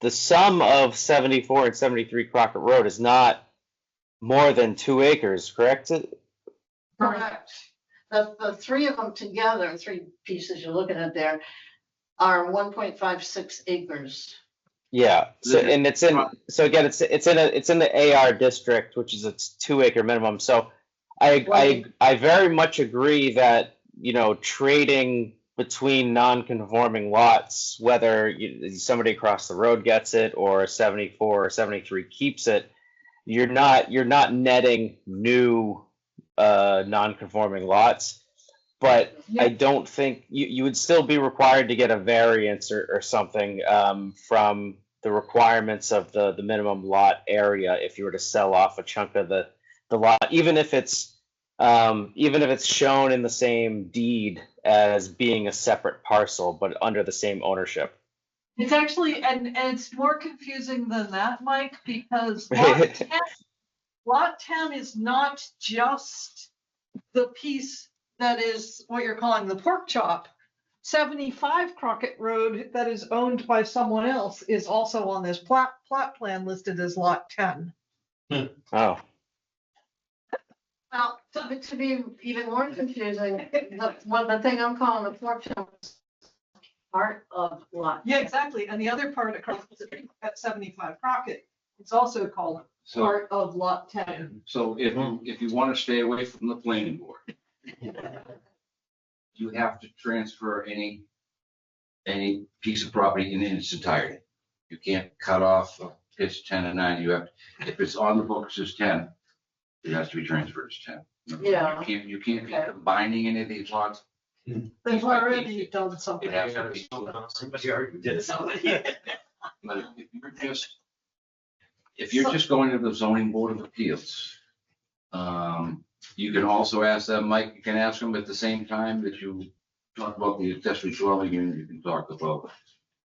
sum of 74 and 73 Crockett Road is not more than 2 acres, correct? Correct. The 3 of them together, 3 pieces you're looking at there, are 1.56 acres. Yeah. So and it's in. So again, it's in the AR district, which is its 2 acre minimum. So I very much agree that trading between non-conforming lots, whether somebody across the road gets it or 74 or 73 keeps it, you're not netting new non-conforming lots. But I don't think you would still be required to get a variance or something from the requirements of the minimum lot area if you were to sell off a chunk of the lot, even if it's shown in the same deed as being a separate parcel, but under the same ownership. It's actually, and it's more confusing than that, Mike, because lot 10 is not just the piece that is what you're calling the pork chop. 75 Crockett Road that is owned by someone else is also on this plot plan listed as lot 10. Oh, Well, to be even more confusing, the thing I'm calling the pork chop is part of lot. Yeah, exactly. And the other part across the street at 75 Crockett, it's also called So, Part of lot 10. so if you want to stay away from the planning board, you have to transfer any piece of property in its entirety. You can't cut off it's 10 and 9. You have, if it's on the books as 10, it has to be transferred as 10. Yeah. You can't be Okay. combining any of these lots. They've already done something. It has to be. Somebody already did something. But if you're just going to the zoning board of appeals, you can also ask them, Mike, you can ask them at the same time that you talk about the accessory dwelling unit, you can talk about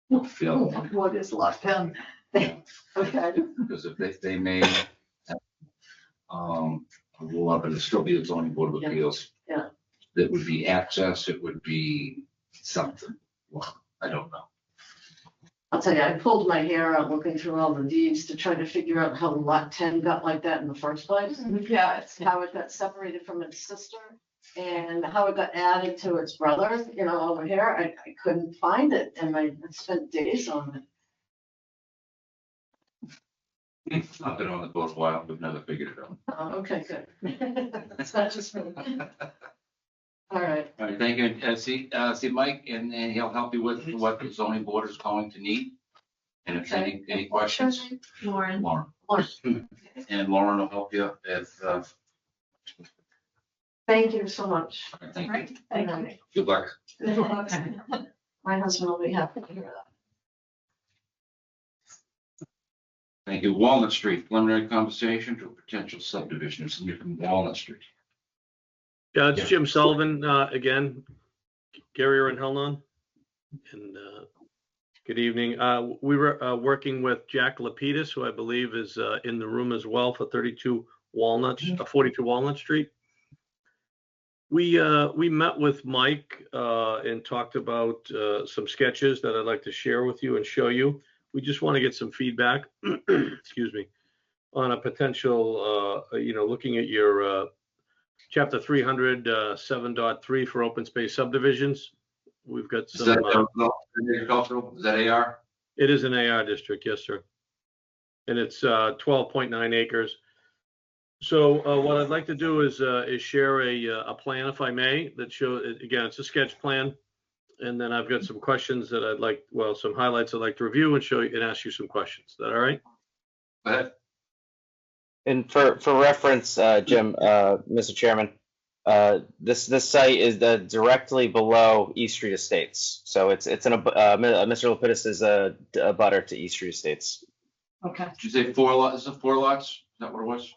the other one. What is lot 10? Okay. Because if they may, rule up, and it'll still be the zoning board of Yeah. appeals. Yeah. That would be access, it would be something, well, I don't know. I'll tell you, I pulled my hair out looking through all the deeds to try to figure out how lot 10 got like that in the first place. Yeah, it's, How it got separated from its sister and how it got added to its brother, over here. I couldn't find it and I spent days on it. I've been on the board a while, but never figured it out. Oh, okay, good. It's not just me. All right. All right, thank you. See Mike, and he'll help you with what the zoning board is going to need. And if any questions, Lauren. Lauren. Lauren. And Lauren will help you if, Thank you so much. thank you. right. Thank you. Good luck. My husband will be happy to hear that. Thank you. Walnut Street, preliminary conversation to a potential subdivision of somebody from Walnut Street. Yeah, it's Yeah. Jim Sullivan, again, Gary and Helnon. And good evening. We were working with Jack Lapidus, who I believe is in the room as well for 42 42 Walnut Street. We met with Mike and talked about some sketches that I'd like to share with you and show you. We just want to get some feedback, excuse me, on a potential, looking at your chapter 300, 7.3 for open space subdivisions. We've got Is some, that agricultural? Is that AR? it is an AR district, yes, sir. And it's 12.9 acres. So what I'd like to do is share a plan, if I may, that show, again, it's a sketch plan. And then I've got some questions that I'd like, some highlights I'd like to review and show you and ask you some questions. Is that all right? Go ahead. and for reference, Jim, Mr. Chairman, this site is directly below East Street Estates. So it's Mr. Lapidus is a butter to East Street Estates. Okay. Did you say 4 lots? Is it 4 lots? Is that what it was?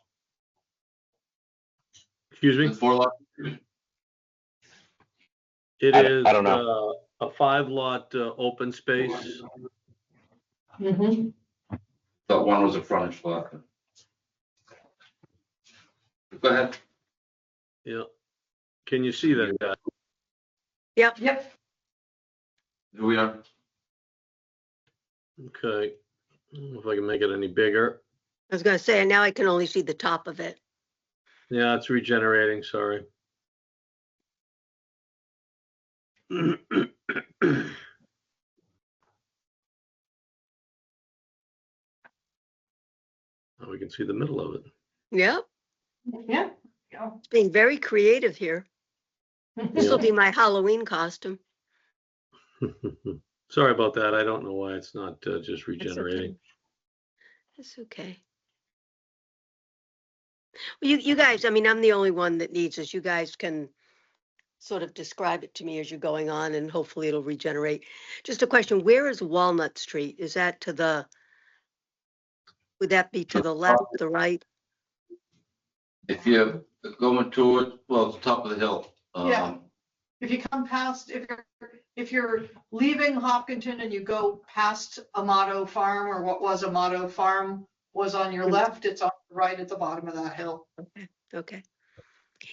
Excuse me? Is it 4 lots? It I is don't know. a 5-lot open space. Mhm. Thought one was a frontage lot. Go ahead. Yeah. Can you see that, guy? Yep. Here we are. Okay. I don't know if I can make it any bigger. I was gonna say, now I can only see the top of it. Yeah, it's regenerating, sorry. Now we can see the middle of Yep, Yeah. it's being very creative here. This will be my Halloween costume. it. Sorry about that. I don't know why it's not just That's okay. regenerating. That's okay. Well, you guys, I mean, I'm the only one that needs this. You guys can sort of describe it to me as you're going on and hopefully it'll regenerate. Just a question, where is Walnut Street? Is that would that be to the left, the right? If you're going toward, well, it's the top of the hill. Yeah. If you come past, if you're leaving Hopkinton and you go past Amato Farm, or what was Amato Farm was on your left, it's on the right at the bottom of that hill. Okay.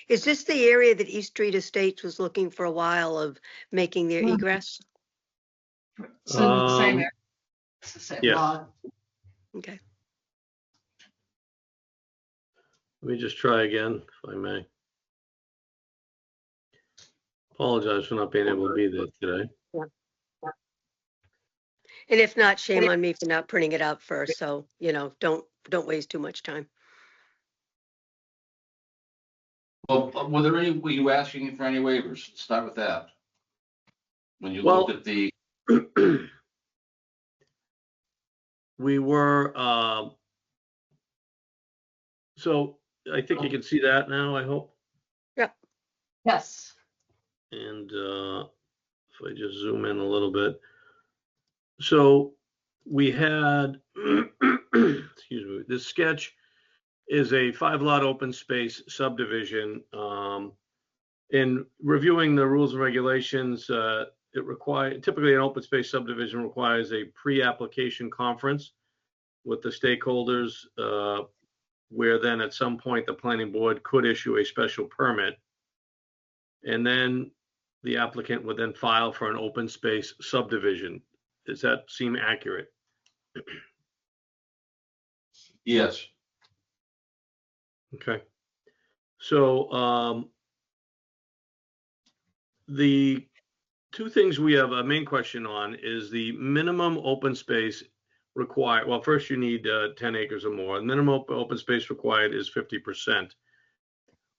Is this the area that East Street Estates was looking for a while of making their Mhm. egress? It's in the same Um, area. It's the same yeah. lot. Okay. Let me just try again, if I may. Apologize for not being able to be there today. And if not, shame on me for not printing it out first. So, don't waste too much time. Well, were you asking for any waivers? Let's start with that. When you Well- looked at the, We were, so I think you can see that now, I hope. Yes. And if I just zoom in a little bit. So we had, excuse me, this sketch is a 5-lot open space subdivision. In reviewing the rules and regulations, typically an open space subdivision requires a pre-application conference with the stakeholders, where then at some point the planning board could issue a special permit. And then the applicant would then file for an open space subdivision. Does that seem accurate? yes, Okay. So the two things we have a main question on is the minimum open space required. Well, first you need 10 acres or more. The minimum open space required is 50%.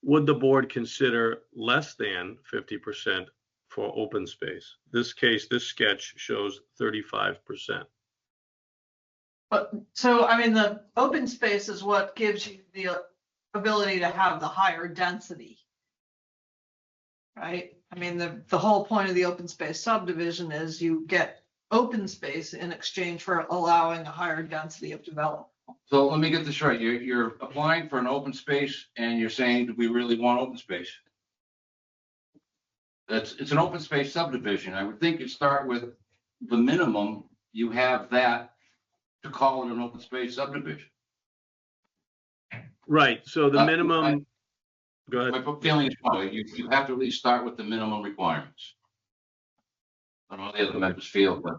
Would the board consider less than 50% for open space? This sketch shows 35%. But, so, I mean, the open space is what gives you the ability to have the higher density. Right? I mean, the whole point of the open space subdivision is you get open space in exchange for allowing a higher density of development. so let me get this right. You're applying for an open space and you're saying, do we really want open space? It's an open space subdivision. I would think you'd start with the minimum, you have that to call it an open space subdivision. Right. So the Uh, minimum, go ahead. My feeling is, you have to at least start with the minimum requirements. I don't know how the other members feel, but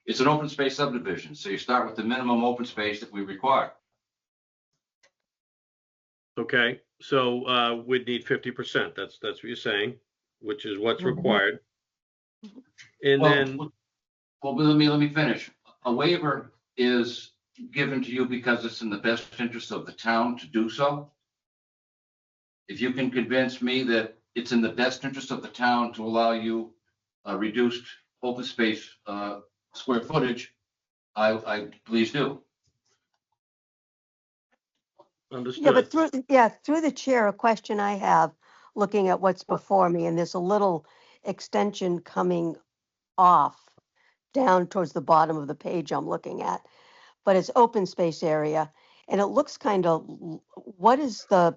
it's an open space subdivision, so you start with the minimum open space that we require. Okay, so we'd need 50%. That's what you're saying, which is what's required. And then, Well, let me finish. A waiver is given to you because it's in the best interest of the town to do so. If you can convince me that it's in the best interest of the town to allow you a reduced open space square footage, I please do. understood. Yeah, but through the chair, a question I have, looking at what's before me, and there's a little extension coming off down towards the bottom of the page I'm looking at, but it's open space area, and it looks kind of, what is does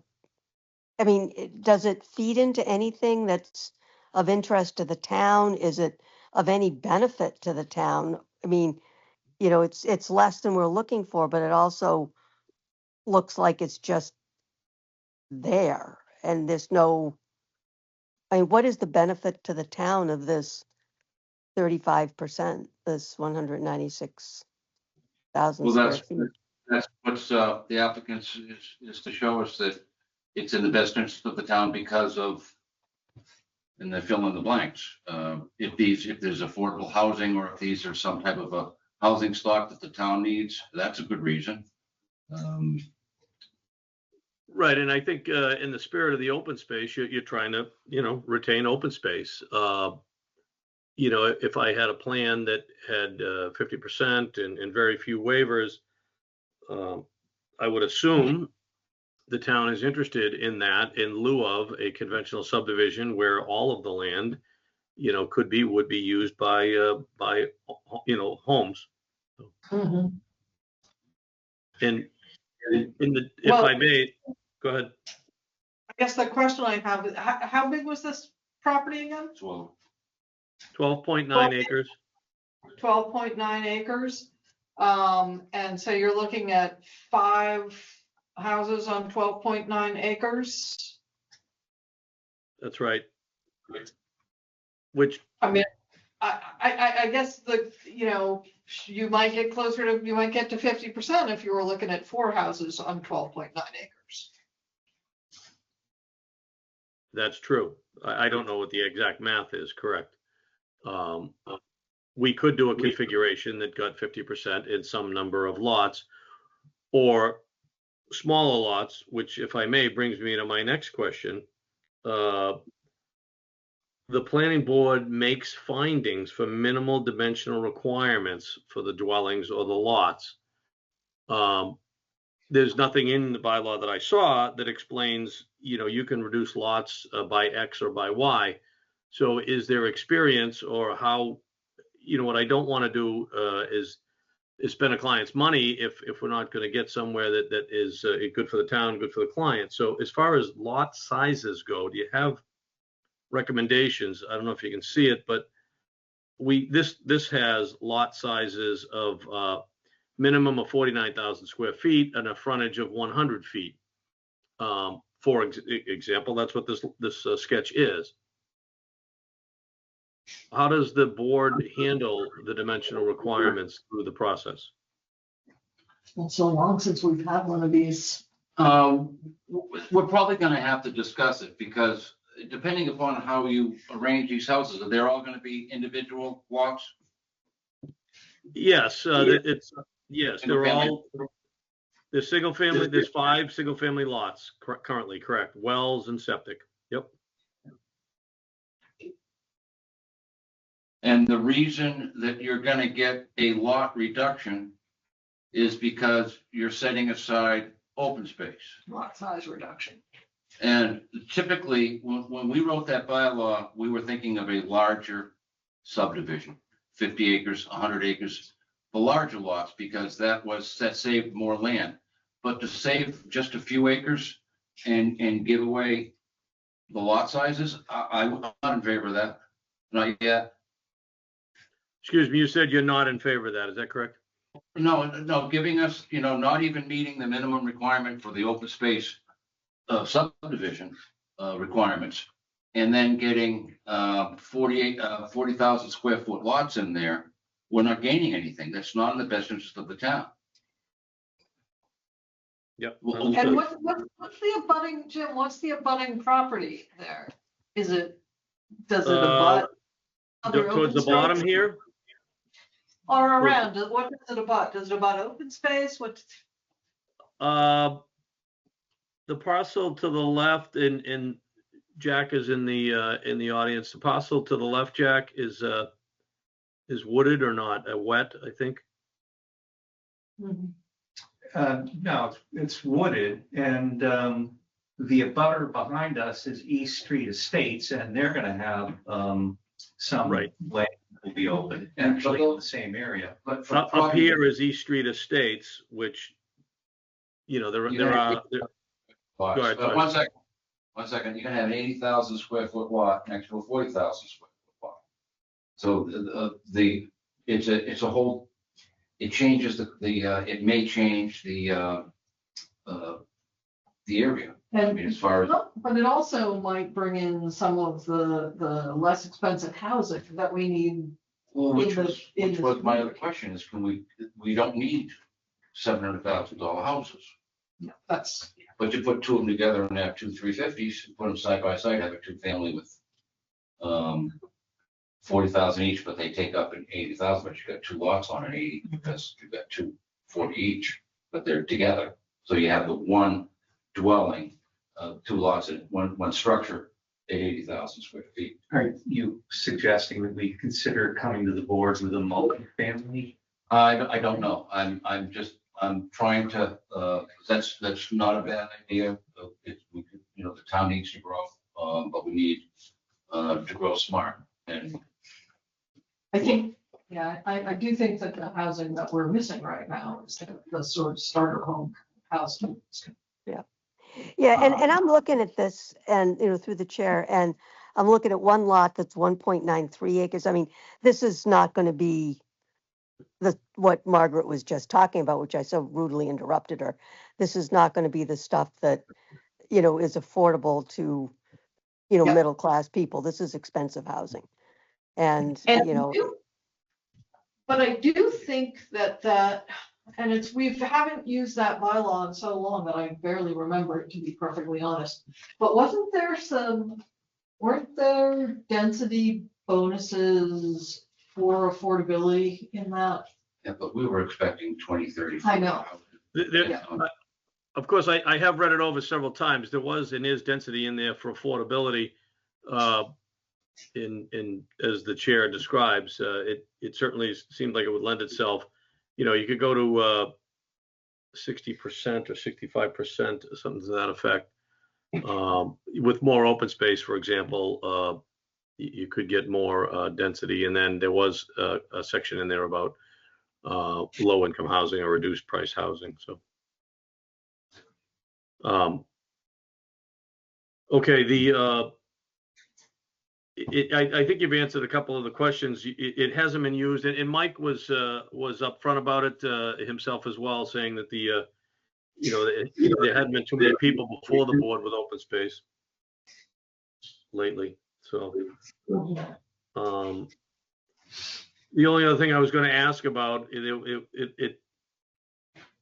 it feed into anything that's of interest to the town? Is it of any benefit to the town? I mean, it's less than we're looking for, but it also looks like it's just there, and there's no, what is the benefit to the town of this 35%, this 196,000 Well, square feet? that's what's the applicants is to show us that it's in the best interest of the town because of, and they fill in the blanks. If there's affordable housing, or if these are some type of a housing stock that the town needs, that's a good reason. Right, and I think in the spirit of the open space, you're trying to, retain open space. If I had a plan that had 50% and very few waivers, I would assume the town is interested in that in lieu of a conventional subdivision where all of the land, would be used by homes. Mhm. And if Well- I may, go ahead. I guess the question I have is, how big was this property again? So 12.9 acres. 12.9 acres. And so you're looking at 5 houses on 12.9 acres. That's right. Which, I mean, I guess you might get to 50% if you were looking at 4 houses on 12.9 acres. That's true. I don't know what the exact math is, correct. We could do a configuration that got 50% in some number of lots, or smaller lots, which, if I may, brings me to my next question. The planning board makes findings for minimal dimensional requirements for the dwellings or the lots. There's nothing in the bylaw that I saw that explains, you can reduce lots by X or by Y. So is there experience, or how, what I don't want to do is spend a client's money if we're not going to get somewhere that is good for the town, good for the client. So as far as lot sizes go, do you have recommendations? I don't know if you can see it, but this has lot sizes of minimum of 49,000 square feet and a frontage of 100 feet. For example, that's what this sketch is. How does the board handle the dimensional requirements through the process? Not so long since we've had one of these. We're probably gonna have to discuss it, because depending upon how you arrange these houses, are they all gonna be individual lots? Yes, yes, they're all, there's single family, there's 5 single family lots currently, correct? Wells and septic. Yep. And the reason that you're gonna get a lot reduction is because you're setting aside open space. Lot size reduction. And typically, when we wrote that bylaw, we were thinking of a larger subdivision, 50 acres, 100 acres, the larger lots, because that saved more land. But to save just a few acres and give away the lot sizes, I'm not in favor of that, not yet. Excuse me, you said you're not in favor of that, is that correct? No, giving us, not even meeting the minimum requirement for the open space subdivision requirements, and then getting 40,000 square foot lots in there, we're not gaining anything. That's not in the best interest of the town. Yep. And what's the abutting, Jim, what's the abutting property there? Does it abut? other Towards the open bottom space? here? Or around, what does it abut? Does it abut open space? What? The parcel to the left, and Jack is in the audience. The parcel to the left, Jack, is wooded or not? Wet, I think. No, it's wooded, and the abutter behind us is East Street Estates, and they're gonna have some Right. land that will be open, actually in the same area. But Up here is East Street Estates, which, there are. Go ahead, sorry. 1 second, you're gonna have an 80,000 square foot lot next to a 40,000 square foot lot. So it's a whole, it changes it may change the area. I mean, as far as, But it also might bring in some of the less expensive housing that we need. which in was the my other question is, we don't need $700,000 houses. That's, But you put two of them together and have two 350s, put them side by side, have a two family with 40,000 each, but they take up an 80,000, but you got two lots on an 80 because you've got 240 each, but they're together. So you have the one dwelling, two lots in one structure at 80,000 square feet. Are you suggesting that we consider coming to the board with a multi-family? I don't know. I'm trying to, that's not a bad idea. The town needs to grow, but we need to grow smart. And I think, yeah, I do think that the housing that we're missing right now is the sort of starter home housing. Yeah, and I'm looking at this and, through the chair, and I'm looking at one lot that's 1.93 acres. I mean, this is not going to be what Margaret was just talking about, which I so rudely interrupted her. This is not going to be the stuff that, is affordable to, Yep. middle-class people. This is expensive housing. And But I do think that, and we haven't used that bylaw in so long that I barely remember it, to be perfectly honest. But wasn't there some weren't there density bonuses for affordability in that? Yeah, but we were expecting 20, 30. I know. There- Of course, I have read it over several times. There was and is density in there for affordability. As the chair describes, it certainly seemed like it would lend itself. You know, you could go to 60% or 65% or something to that effect. With more open space, for example, you could get more density. And then there was a section in there about low income housing or reduced price housing. So. Okay, I think you've answered a couple of the questions. It hasn't been used, and Mike was upfront about it himself as well, saying that there hadn't been too many people before the board with open space lately. So, the only other thing I was going to ask about,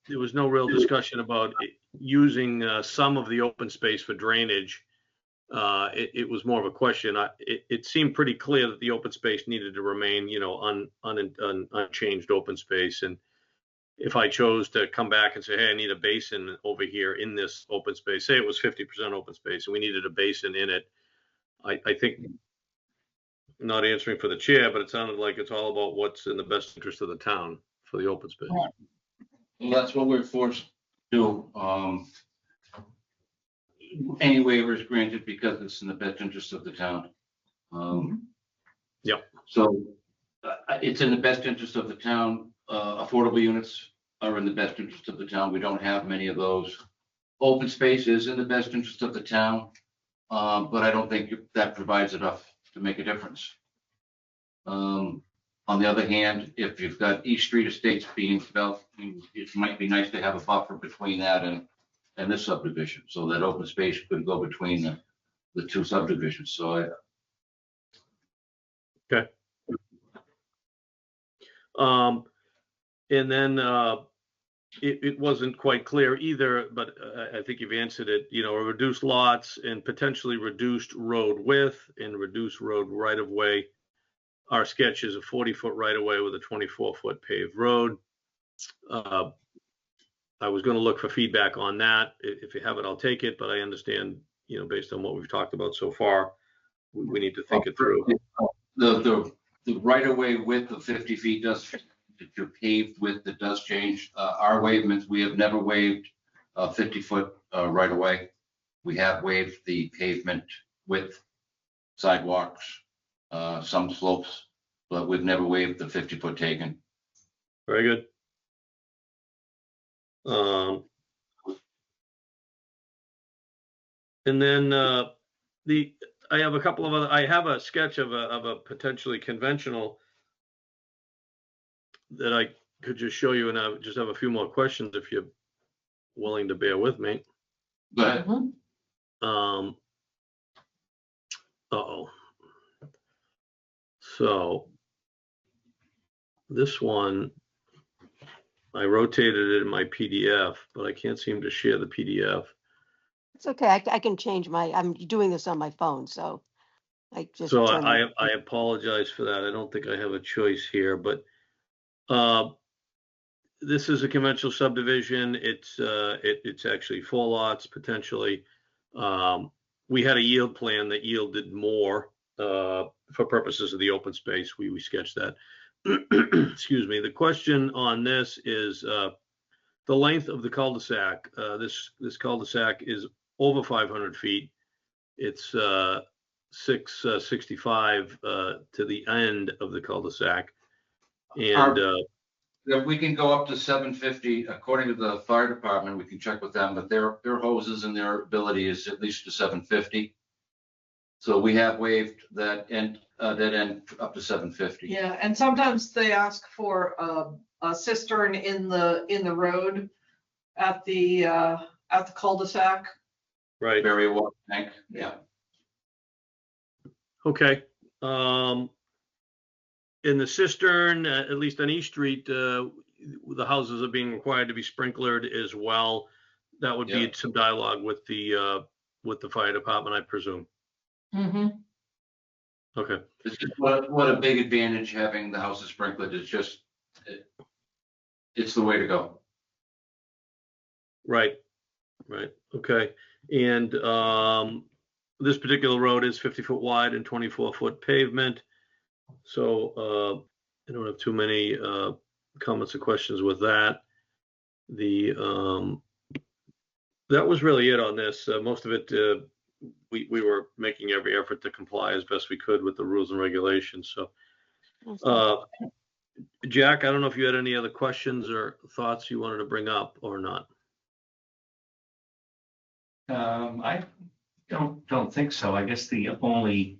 there was no real discussion about using some of the open space for drainage. It was more of a question. It seemed pretty clear that the open space needed to remain, unchanged open space. And if I chose to come back and say, hey, I need a basin over here in this open space, say it was 50% open space and we needed a basin in it, I think, not answering for the chair, but it sounded like it's all about what's in the best interest of the town for the open space. Well, that's what we're forced to do. Any waiver is granted because it's in the best interest of the town. Yep. So it's in the best interest of the town. Affordable units are in the best interest of the town. We don't have many of those. Open space is in the best interest of the town, but I don't think that provides enough to make a difference. On the other hand, if you've got East Street Estates being developed, it might be nice to have a buffer between that and this subdivision, so that open space could go between the two subdivisions. So Okay. And then it wasn't quite clear either, but I think you've answered it. Reduced lots and potentially reduced road width and reduced road right of way. Our sketch is a 40-foot right of way with a 24-foot paved road. I was going to look for feedback on that. If you have it, I'll take it. But I understand, based on what we've talked about so far, we need to think it through. The right of way width of 50 feet does. If you're paved width, it does change. Our waivements, we have never waived a 50-foot right of way. We have waived the pavement width, sidewalks, some slopes, but we've never waived the 50-foot taken. Very good. And then I have a couple of other. I have a sketch of a potentially conventional that I could just show you, and I just have a few more questions if you're willing to bear with me. Go ahead. So this one, I rotated it in my PDF, but I can't seem to share the PDF. It's okay. I can change I'm doing this on my phone, so I just. So I apologize for that. I don't think I have a choice here, but this is a conventional subdivision. It's actually 4 lots potentially. We had a yield plan that yielded more for purposes of the open space. We sketched that. Excuse me. The question on this is the length of the cul-de-sac. This cul-de-sac is over 500 feet. It's 665 to the end of the cul-de-sac. And we can go up to 750 according to the fire department. We can check with them, but their hoses and their ability is at least to 750. So we have waived that end up to 750. Yeah, and sometimes they ask for a cistern in the road at the cul-de-sac. Right. Bury a water tank. Yeah. Okay. In the cistern, at least on East Street, the houses are being required to be sprinklered as well. That would be some dialogue with the fire department, I presume. Mm-hmm. Okay, It's just what a big advantage having the houses sprinkled. It's just, it's the way to go. right, okay. And this particular road is 50-foot wide and 24-foot pavement. So I don't have too many comments or questions with that. That was really it on this. Most of it, we were making every effort to comply as best we could with the rules and regulations. So, Jack, I don't know if you had any other questions or thoughts you wanted to bring up or not. I don't think so. I guess the only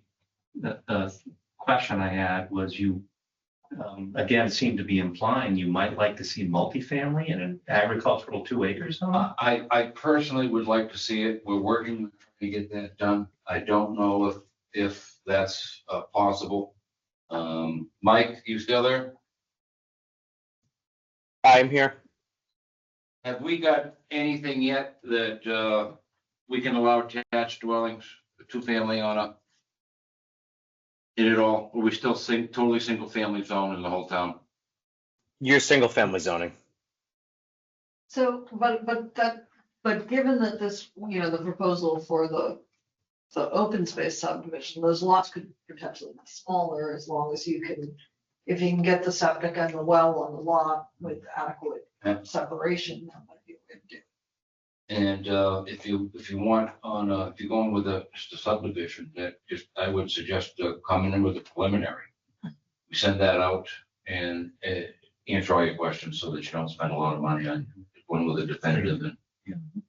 question I had was you again seemed to be implying you might like to see multifamily in an agricultural 2 acre zone. I personally would like to see it. We're working to get that done. I don't know if that's possible. Mike, you still there? I'm here. Have we got anything yet that we can allow attached dwellings, 2-family in it all? Or are we still totally single family zone in the whole town? You're single family zoning. So, but given that this, the proposal for the open space subdivision, those lots could potentially be smaller as long as if you can get the septic and the well on the lot with adequate separation, that might be a good do. And if you want if you're going with just a subdivision, I would suggest coming in with a preliminary. We send that out and answer all your questions so that you don't spend a lot of money on going with a definitive.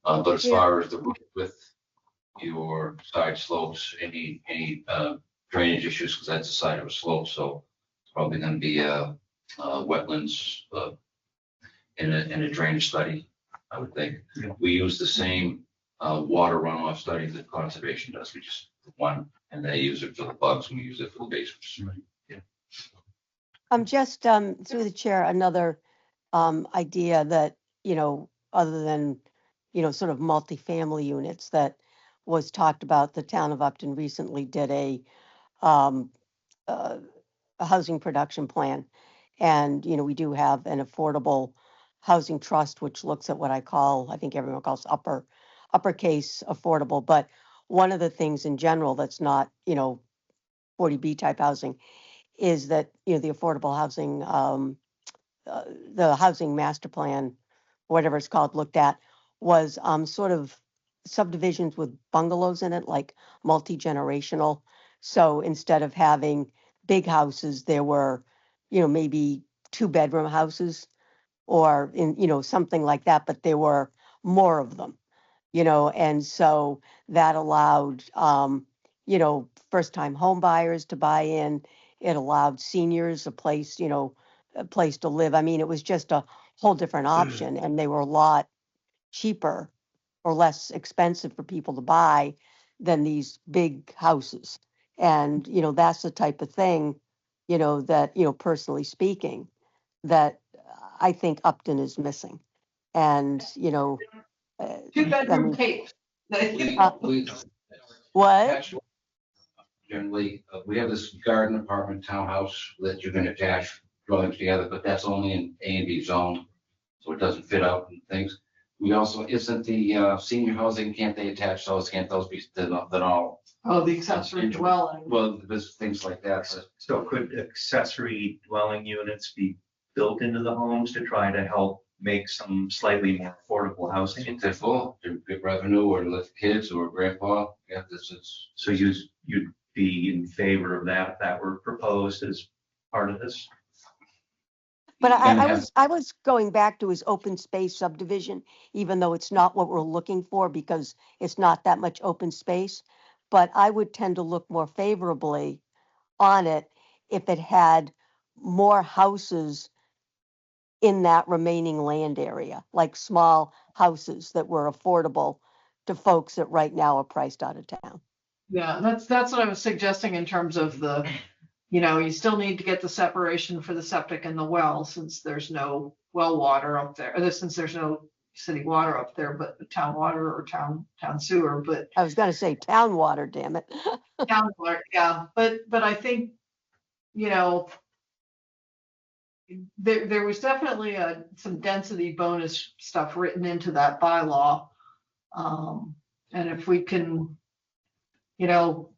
But as far as the roof width, your side slopes, any drainage issues, because that's the side of a slope, so it's probably going to be wetlands in a drainage study. I would think. We use the same water runoff study that conservation does. We just one, and they use it for the bugs, and we use it for the basements. Yeah. Just through the chair, another idea that, other than, sort of multifamily units that was talked about, the town of Upton recently did a housing production plan. And, we do have an affordable housing trust, which looks at what I think everyone calls uppercase affordable. But one of the things in general that's not, 40B type housing is that, the affordable housing, the housing master plan, whatever it's called, looked at was sort of subdivisions with bungalows in it, like multi-generational. So instead of having big houses, there were, maybe 2-bedroom houses or something like that, but there were more of them, and so that allowed, first-time home buyers to buy in. It allowed seniors a place to live. I mean, it was just a whole different option, and they were a lot cheaper or less expensive for people to buy than these big houses. And, that's the type of thing, that, personally speaking, that I think Upton is missing. And, 2-bedroom cape. What? Generally, we have this garden apartment townhouse that you can attach dwellings together, but that's only in A and B zone, so it doesn't fit out and things. We also, isn't the senior housing, can't they attach those? Can't those be then all? Oh, the accessory dwelling. Well, there's things like that. So could accessory dwelling units be built into the homes to try to help make some slightly more affordable housing? If they're full, to get revenue or lift kids or grandpa, yeah, this is. So you'd be in favor of that if that were proposed as part of this? But I was going back to his open space subdivision, even though it's not what we're looking for because it's not that much open space. But I would tend to look more favorably on it if it had more houses in that remaining land area, like small houses that were affordable to folks that right now are priced out of town. Yeah, that's what I was suggesting in terms of the, you still need to get the separation for the septic and the well, since there's no well water up there, or since there's no city water up there, but town water or town sewer, but I was gonna say town water, damn it. town water, yeah, but I think, you know, there was definitely some density bonus stuff written into that bylaw. And if we can, you know,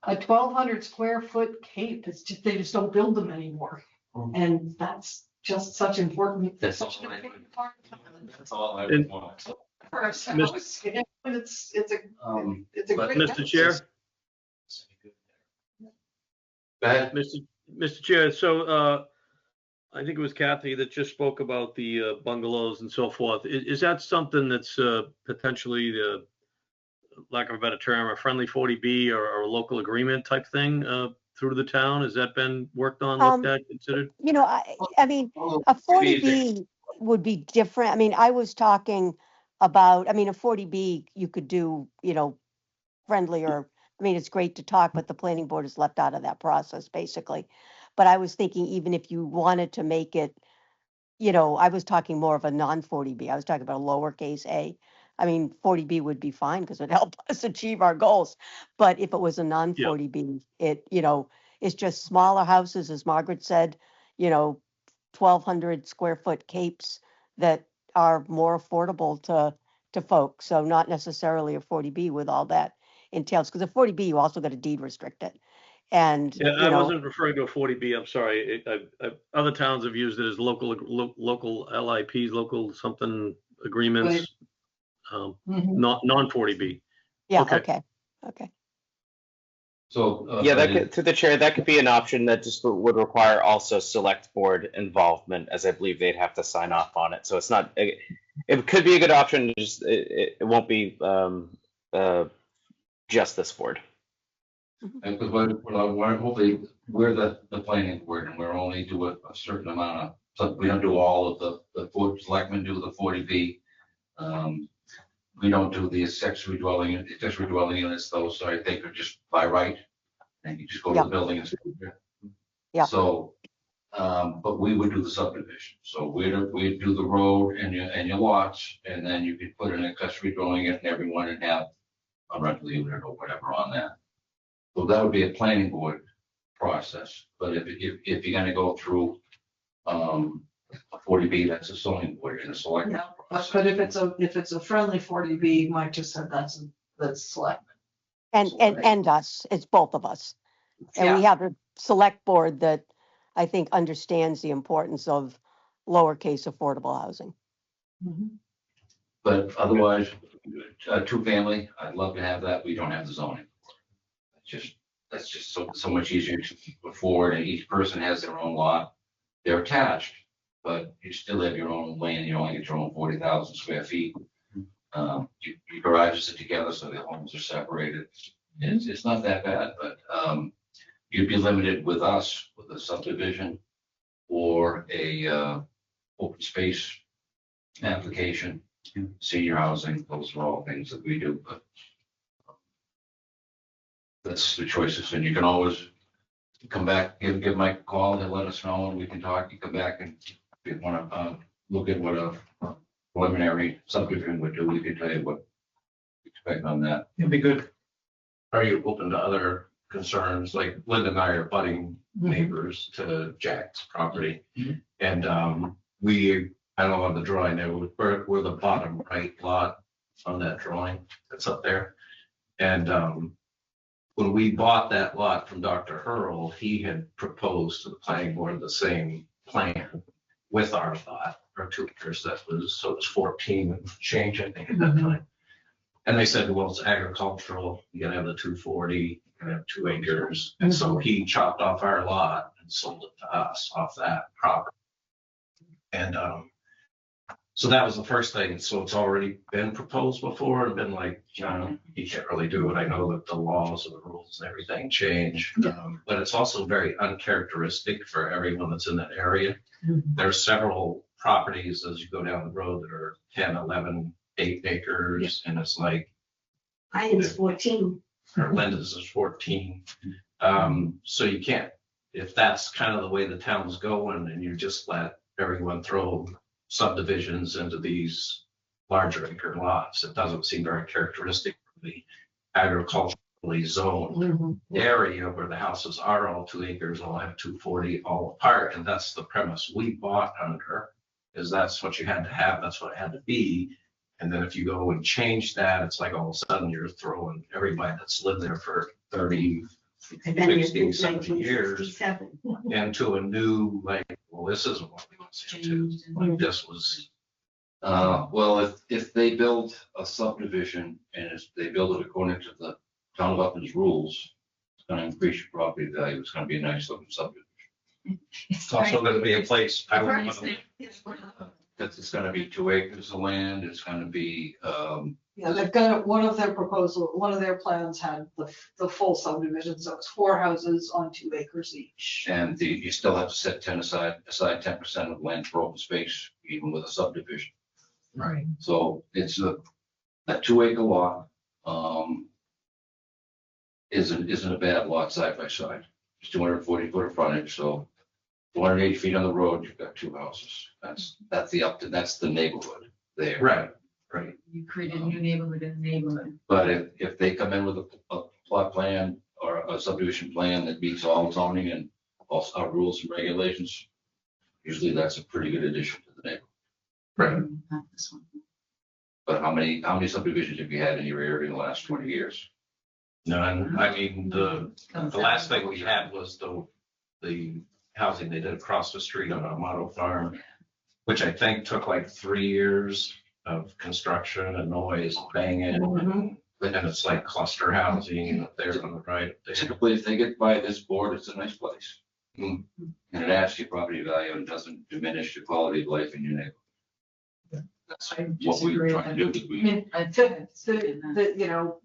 a 1,200 square foot cape, it's just, they just don't build them anymore. And that's just such important. That's such all an I important would- part That's all I And- would want. for ourselves, you know, and it's a But great. Mr. Chair? Go ahead. Mr. Chair, so I think it was Kathy that just spoke about the bungalows and so forth. Is that something that's potentially, the lack of a better term, a friendly 40B or a local agreement type thing through the town? Has that been worked on, looked at, considered? You know, I mean, a 40B would be different. I mean, I was talking about, I mean, a 40B, you could do, you know, friendlier. I mean, it's great to talk, but the planning board is left out of that process, basically. But I was thinking, even if you wanted to make it, you know, I was talking more of a non-40B. I was talking about a lowercase a. I mean, 40B would be fine because it'd help us achieve our goals. But if it was a non-40B, it, you know, it's just smaller houses, as Margaret said, you know, 1,200 square foot capes that are more affordable to folks. So not necessarily a 40B with all that entails, because a 40B, you also got to deed restrict it. And, Yeah, you I know, wasn't referring to a 40B, I'm sorry. Other towns have used it as local LIPs, local something agreements, Mhm. not non-40B. yeah, Okay. okay. So. Yeah, that could, through the chair, that could be an option that just would require also select board involvement, as I believe they'd have to sign off on it. So it's not, it could be a good option, just, it won't be just this board. And because we're hopefully, we're the planning board and we're only do a certain amount of, so we don't do all of the board selectmen do the 40B. We don't do the accessory dwelling units though, so I think they're just by right. And you just go to Yeah. the building inspector. Yeah. So, but we would do the subdivision. So we'd do the road and your lots, and then you could put an accessory dwelling in everyone and have a rental unit or whatever on that. So that would be a planning board process, but if you're gonna go through, a 40B, that's a zoning board and a select. Yeah, but if it's a friendly 40B, Mike just said that's select. And us, it's both of us. And we Yeah. have a select board that I think understands the importance of lowercase affordable housing. Mhm. But otherwise, two family, I'd love to have that. We don't have the zoning. That's just so much easier to afford, and each person has their own lot. They're attached, but you still have your own land. You only get your own 40,000 square feet. Your garages are together, so the homes are separated. It's not that bad, but you'd be limited with us with a subdivision or a open space application, senior housing. Those are all things that we do, but that's the choices. And you can always come back, give Mike a call and let us know, and we can talk. You come back, and if you want to look at what a preliminary subdivision would do, we can tell you what to expect on that. It'd be good. Are you open to other concerns? Like Linda and I are budding neighbors to Jack's property. And I don't know on the drawing there, we're the bottom right lot on that drawing that's up there. And when we bought that lot from Dr. Hurl, he had proposed to the planning board the same plan with our lot, or 2 acres that was, so it was 14 and change, I think, at that time. And they said, well, it's agricultural, you gotta have the 240, you gotta have 2 acres. And so he chopped off our lot and sold it to us off that property. And so that was the first thing. So it's already been proposed before and been like, you can't really do it. I know that the laws and the rules and everything change. But it's also very uncharacteristic for everyone that's in that area. There's several properties as you go down the road that are 10, 11, 8 acres. And it's like, Mine's 14. or Linda's is 14. So you can't, if that's kind of the way the town's going and you just let everyone throw subdivisions into these larger acre lots. It doesn't seem very characteristic of the agriculturally zoned area where the houses are all 2 acres, all have 240 all apart. And that's the premise we bought under, is that's what you had to have, that's what it had to be. And then if you go and change that, it's like all of a sudden you're throwing everybody that's lived there for 30, 60, 70 years into a new, like, well, this isn't what we want to do. Like, this was, Well, if they build a subdivision and they build it according to the town of Upton's rules, it's gonna increase your property value. It's gonna be a nice looking subdivision. it's also gonna be a place. I would want to- Because it's gonna be 2 acres of land. It's gonna be, Yeah, they've got, one of their plans had the full subdivision, so it's 4 houses on 2 acres each. and you still have to set 10 aside 10% of land for open space, even with a subdivision. Right. So it's that 2 acre lot, isn't a bad lot side by side. It's 240 foot of frontage, so 280 feet on the road, you've got 2 houses. That's the neighborhood there. Right. You created a new neighborhood in the neighborhood. But if they come in with a plot plan or a subdivision plan that meets all zoning and also our rules and regulations, usually that's a pretty good addition to the neighborhood. Right. Not this one. But how many subdivisions have you had in your area in the last 20 years? None. I mean, the last thing we had was the housing they did across the street on a model farm, which I think took like 3 years of construction and noise, banging. And it's like cluster housing up there on the right. Typically, if they get by this board, it's a nice place. And it adds to your property value and doesn't diminish the quality of life in your neighborhood. That's I what we disagree try to do. with is I we- mean, I You know,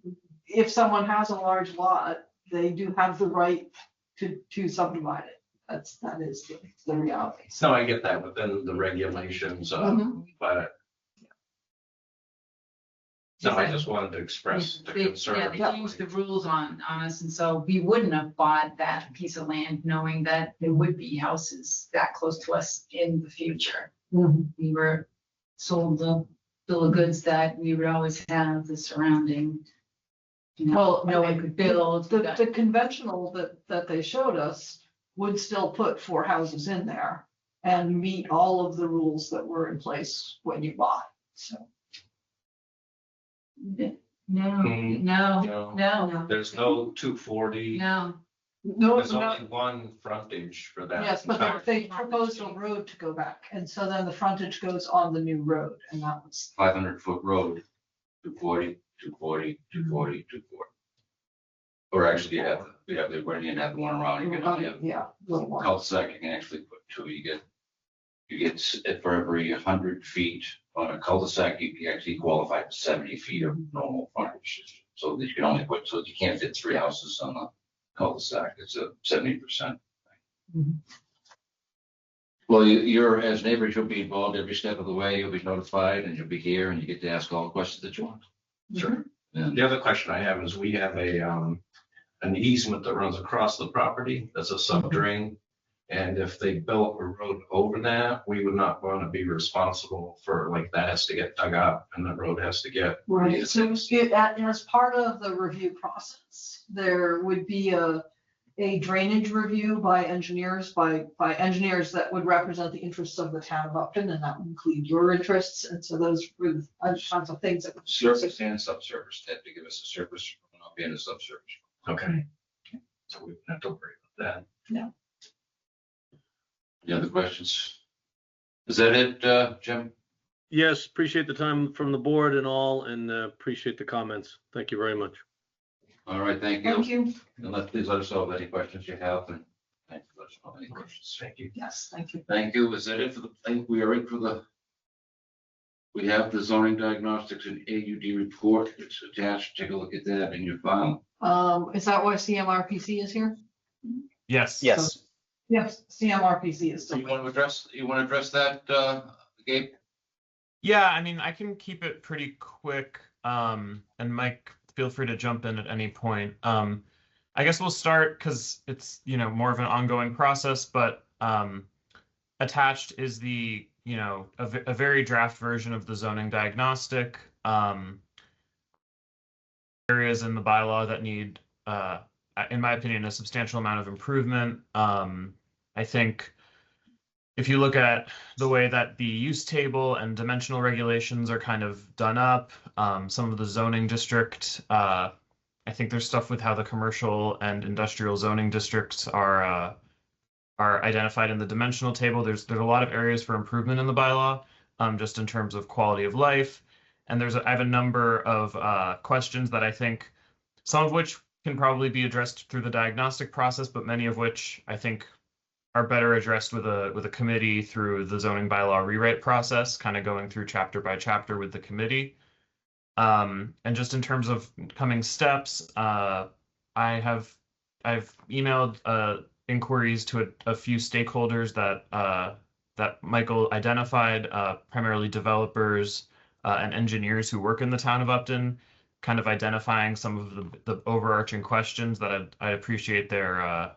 if someone has a large lot, they do have the right to subdivide it. That is the reality. So I get that within the regulations, but no, I just wanted to express the They concern. changed the rules on us, and so we wouldn't have bought that piece of land knowing that there would be houses that close to us in the future. We were sold the bill of goods that we would always have the surrounding. You know, Well, no one could build. The conventional that they showed us would still put 4 houses in there and meet all of the rules that were in place when you bought, so. No, Mm, no, No, no, there's no 240. no. No, There's no, only one frontage for that. yes, but they proposed a road to go back, and so then the frontage goes on the new road, and that was. 500-foot road, 240, 240, 240, 240. Or actually, you have the running and have the one around, you can only have Yeah, a little more. cul-de-sac, you can actually put 2, you get for every 100 feet on a cul-de-sac, you actually qualify for 70 feet of normal frontage. So that you can only put, so you can't fit 3 houses on a cul-de-sac, it's a 70%. Well, you're, as neighbors, you'll be involved every step of the way, you'll be notified, and you'll be here, and you get to ask all the questions that you want. Sure. And The other question I have is we have an easement that runs across the property that's a subdrain. And if they built a road over that, we would not want to be responsible for, like, that has to get dug up and the road has to get. Right, so as part of the review process, there would be a drainage review by engineers that would represent the interests of the town of Upton, and that would include your interests, and so those were the kinds of things that. surface and subsurface, they have to give us a surface, not being a subsurface. Okay. So we don't have to worry about that. Any other questions? Is that it, Jim? Yes, appreciate the time from the board and all, and appreciate the comments. Thank you very much. All right, thank Thank you. you. And please let us know of any questions you have, and thank you, let us know any questions. Thank you. Yes, thank you. Thank you. Is that it for the, I think we are in for we have the zoning diagnostics and AUD report. It's attached. Take a look at that in your file. Is that why CMRPC is here? Yes. Yes. Yes, CMRPC is So still. you want to address that, Gabe? Yeah, I mean, I can keep it pretty quick. And Mike, feel free to jump in at any point. I guess we'll start because it's, more of an ongoing process, but attached is the you know, a very draft version of the zoning diagnostic. Areas in the bylaw that need, in my opinion, a substantial amount of improvement. I think if you look at the way that the use table and dimensional regulations are kind of done up, some of the zoning district, I think there's stuff with how the commercial and industrial zoning districts are identified in the dimensional table. There's a lot of areas for improvement in the bylaw, just in terms of quality of life. And I have a number of questions that I think, some of which can probably be addressed through the diagnostic process, but many of which I think are better addressed with a committee through the zoning bylaw rewrite process, kind of going through chapter by chapter with the committee. And just in terms of coming steps, I've emailed inquiries to a few stakeholders that Michael identified, primarily developers and engineers who work in the town of Upton, kind of identifying some of the overarching questions that I'd appreciate their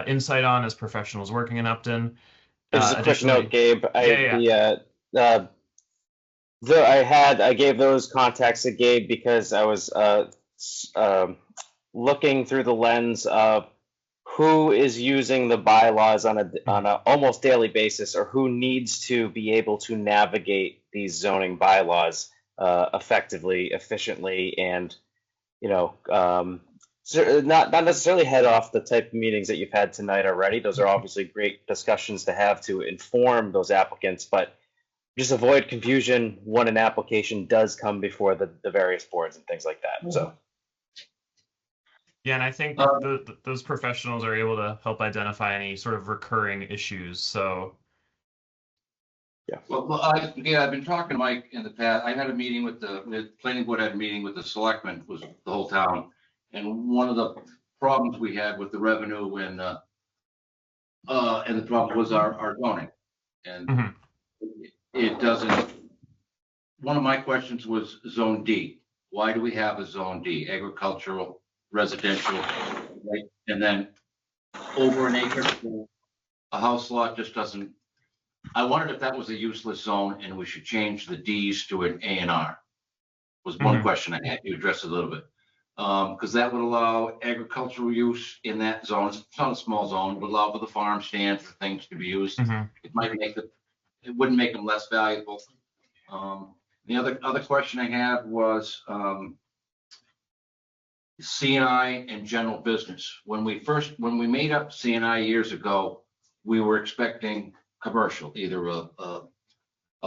insight on as professionals working in Upton. Just a quick Additionally- note, Gabe. I gave those contacts to Gabe because I was looking through the lens of who is using the bylaws on a almost daily basis, or who needs to be able to navigate these zoning bylaws effectively, efficiently, and not necessarily head off the type of meetings that you've had tonight already. Those are obviously great discussions to have to inform those applicants, but just avoid confusion when an application does come before the various boards and things like that. So. Yeah, and I think those professionals are able to help identify any sort of recurring issues. So, yeah. Well, I've been talking to Mike in the past. I had a meeting with the planning board, had a meeting with the selectmen, was the whole town. And one of the problems we had with the revenue and the problem was our zoning. And it doesn't, one of my questions was Zone D. Why do we have a Zone D? Agricultural, residential, right? And then over an acre, a house lot just doesn't. I wondered if that was a useless zone and we should change the Ds to an A&R. Was one question I had. You addressed a little bit. Because that would allow agricultural use in that zone. It's not a small zone, would allow for the farm stand for things to be used. It might make it wouldn't make them less valuable. The other question I had was C&I and general business. When we made up C&I years ago, we were expecting commercial, either a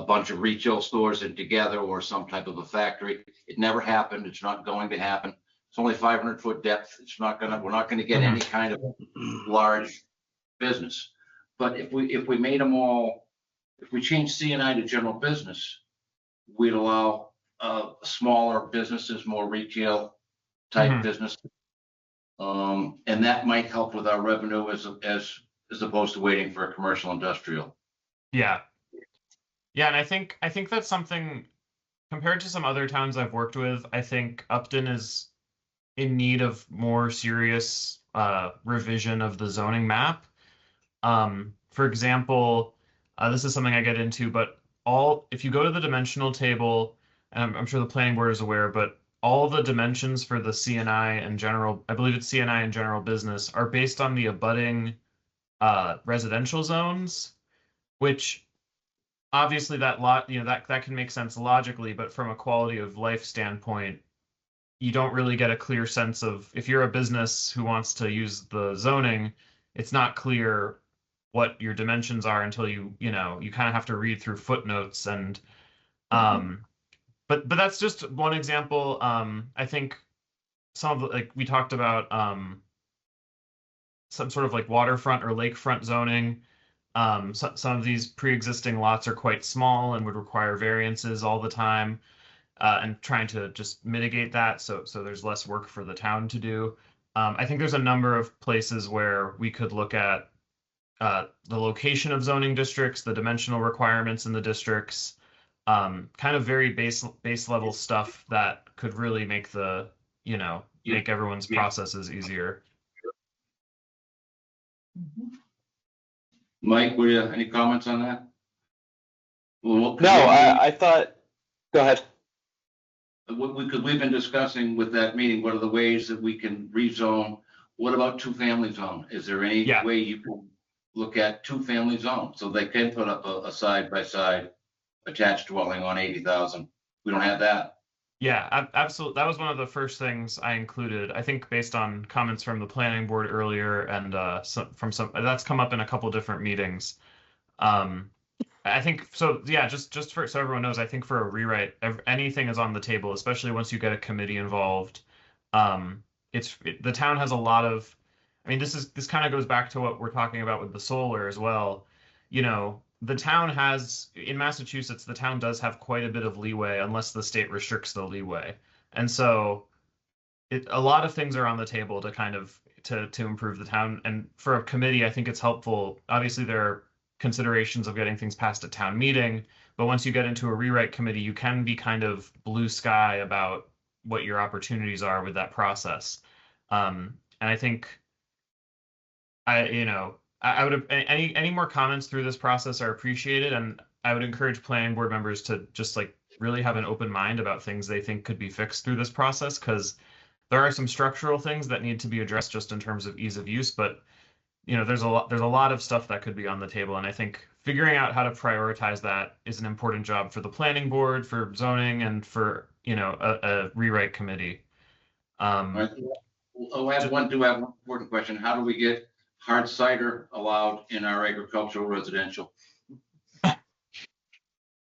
bunch of retail stores in together or some type of a factory. It never happened. It's not going to happen. It's only 500-foot depth. We're not gonna get any kind of large business. But if we made them all, if we change C&I to general business, we'd allow smaller businesses, more retail type business. And that might help with our revenue as opposed to waiting for a commercial industrial. Yeah. Yeah, and I think that's something, compared to some other towns I've worked with, I think Upton is in need of more serious revision of the zoning map. For example, this is something I get into, but if you go to the dimensional table, and I'm sure the planning board is aware, but all the dimensions for the C&I and general, I believe it's C&I and general business, are based on the abutting residential zones, which obviously that can make sense logically, but from a quality of life standpoint, you don't really get a clear sense of, if you're a business who wants to use the zoning, it's not clear what your dimensions are until you kind of have to read through footnotes. And but that's just one example. I think some of we talked about some sort of like waterfront or lakefront zoning. Some of these pre-existing lots are quite small and would require variances all the time, and trying to just mitigate that so there's less work for the town to do. I think there's a number of places where we could look at the location of zoning districts, the dimensional requirements in the districts, kind of very base level stuff that could really make make everyone's processes easier. Mike, any comments on that? Well, No, I thought, go ahead. Because we've been discussing with that meeting, what are the ways that we can rezone? What about two-family zone? Is there any Yeah. way you can look at two-family zone so they can put up a side-by-side attached dwelling on 80,000? We don't have that. Yeah, absolutely. That was one of the first things I included. I think based on comments from the planning board earlier and from some that's come up in a couple different meetings. I think so. Yeah, just for so everyone knows, I think for a rewrite, anything is on the table, especially once you get a committee involved. The town has a lot of. I mean, this kind of goes back to what we're talking about with the solar as well. You know, the town has in Massachusetts, the town does have quite a bit of leeway unless the state restricts the leeway, and so a lot of things are on the table to kind of to improve the town. And for a committee, I think it's helpful. Obviously, there are considerations of getting things passed at town meeting, but once you get into a rewrite committee, you can be kind of blue sky about what your opportunities are with that process. And I think I would have any more comments through this process are appreciated, and I would encourage planning board members to just like really have an open mind about things they think could be fixed through this process, because there are some structural things that need to be addressed just in terms of ease of use, but there's a lot of stuff that could be on the table, and I think figuring out how to prioritize that is an important job for the planning board, for zoning, and for a rewrite committee. Right. Oh, I have one important question. How do we get hard cider allowed in our agricultural residential?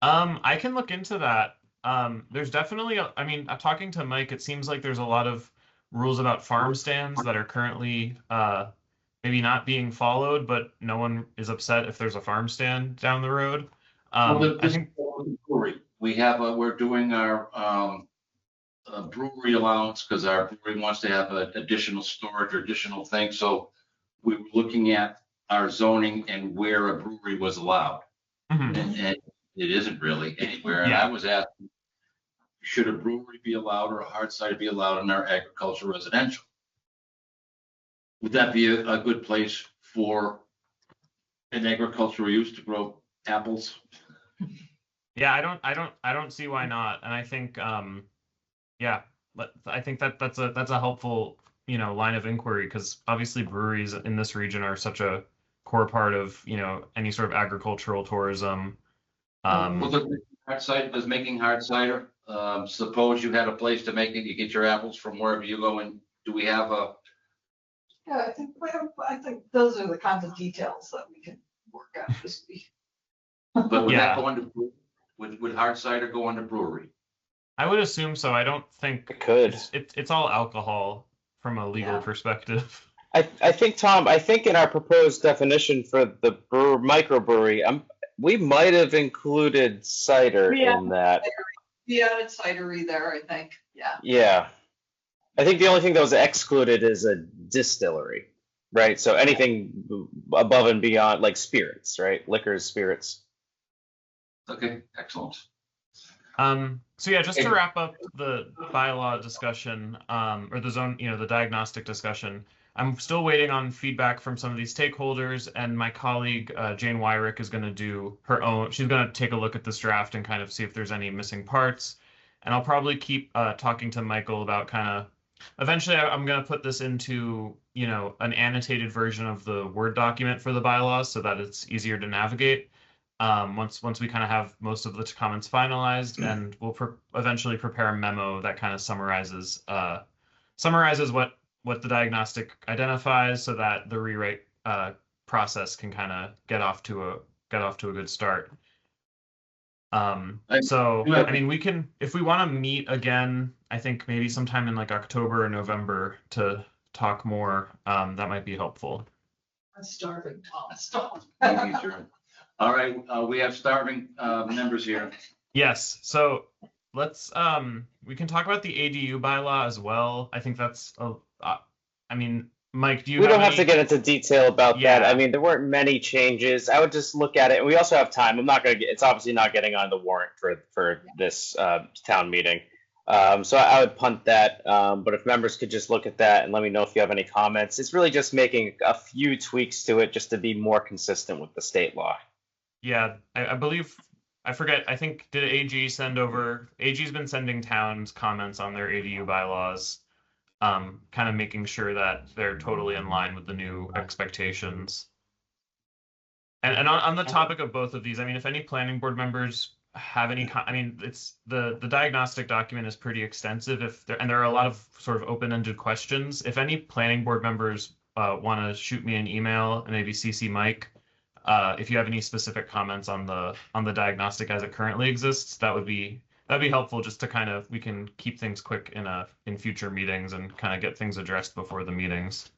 I can look into that. There's definitely, talking to Mike, it seems like there's a lot of rules about farm stands that are currently maybe not being followed, but no one is upset if there's a farm stand down the road. I think we're doing our brewery allowance because our brewery wants to have additional storage or additional things. So we were looking at our zoning and where a brewery was allowed. Mhm. And it isn't really anywhere. And Yeah. I was asking, should a brewery be allowed or a hard cider be allowed in our agricultural residential? Would that be a good place for an agricultural use to grow apples? Yeah, I don't see why not. And I think, I think that's a helpful, line of inquiry, because obviously breweries in this region are such a core part of, any sort of agricultural tourism. Well, the hard cider is making hard cider. Suppose you had a place to make it, you get your apples from wherever you go, and do we have a? Yeah, I think those are the kinds of details that we can work out this week. But would Yeah. that go into, would hard cider go into brewery? I would assume so. I don't think It could. it's all alcohol from a legal Yeah. perspective. I think, Tom, in our proposed definition for the microbrewery, we might have included cider Yeah. in that. We added cidery there, I think, yeah. Yeah. I think the only thing that was excluded is a distillery, right? So anything above and beyond, like spirits, right? Liquors, spirits. Okay, excellent. So yeah, just to wrap up the bylaw discussion, or the zone, the diagnostic discussion, I'm still waiting on feedback from some of these stakeholders, and my colleague, Jane Wyrick, is going to do her own, she's going to take a look at this draft and kind of see if there's any missing parts. And I'll probably keep talking to Michael about kind of, eventually I'm going to put this into, an annotated version of the Word document for the bylaws so that it's easier to navigate. Once we kind of have most of the comments finalized, and we'll eventually prepare a memo that kind of summarizes what the diagnostic identifies, so that the rewrite process can kind of get off to a good start. We can, if we want to meet again, I think maybe sometime in like October or November to talk more, that might be helpful. I'm starving, Thomas, don't. Thank you, sir. All right, we have starving members here. Yes, so let's we can talk about the ADU bylaw as well. I think that's Mike, do you We don't have any- to get into detail about Yeah. that. I mean, there weren't many changes. I would just look at it. And we also have time. It's obviously not getting on the warrant for this town meeting. So I would punt that. But if members could just look at that and let me know if you have any comments. It's really just making a few tweaks to it just to be more consistent with the state law. Yeah, I believe I forget, I think, did AG's been sending towns comments on their ADU bylaws, kind of making sure that they're totally in line with the new expectations. And on the topic of both of these, I mean, if any planning board members have any, I mean, it's the diagnostic document is pretty extensive. And there are a lot of sort of open-ended questions. If any planning board members want to shoot me an email and maybe CC Mike, if you have any specific comments on the diagnostic as it currently exists, that'd be helpful, just to kind of, we can keep things quick in future meetings and kind of get things addressed before the meetings.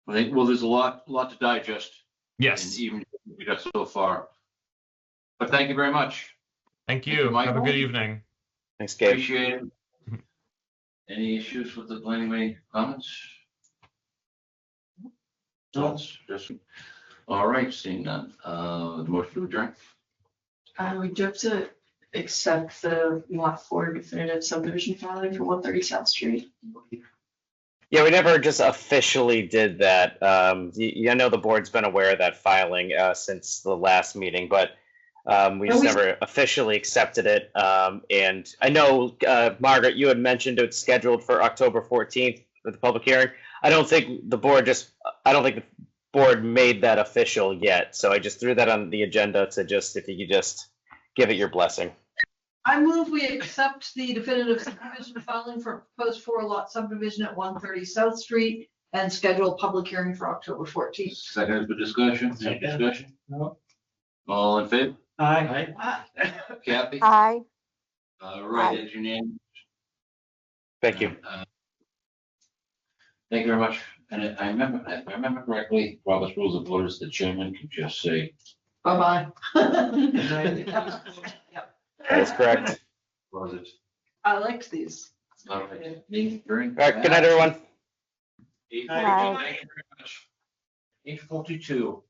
I think, well, there's a lot to digest. Yes. And even we got so far. But thank you very much. Thank you. Have a good evening. Thanks, Gabe. Appreciate it. Any issues with the planning board comments? No. Just, all right, seeing none. The motion to adjourn. We do have to accept the lot 4 definitive subdivision filing for 130 South Street. Yeah, we never just officially did that. I know the board's been aware of that filing since the last meeting, but we just never officially accepted it. And I know, Margaret, you had mentioned it's scheduled for October 14th for the public hearing. I don't think the board made that official yet. So I just threw that on the agenda to just, if you could just give it your blessing. I move we accept the definitive subdivision filing for proposed 4-lot subdivision at 130 South Street and schedule a public hearing for October 14th. Second for discussion. Any discussion? No. All in favor? Aye. Kathy? Aye. Right, it's unanimous. Thank you. Thank you very much. And if I remember correctly, Robert's Rules of Orders, the chairman can just say, Bye-bye. That is correct. was it? I liked these. All right. Meeting adjourned. All right, good night, everyone. 8:42. Thank you very much. 8:42.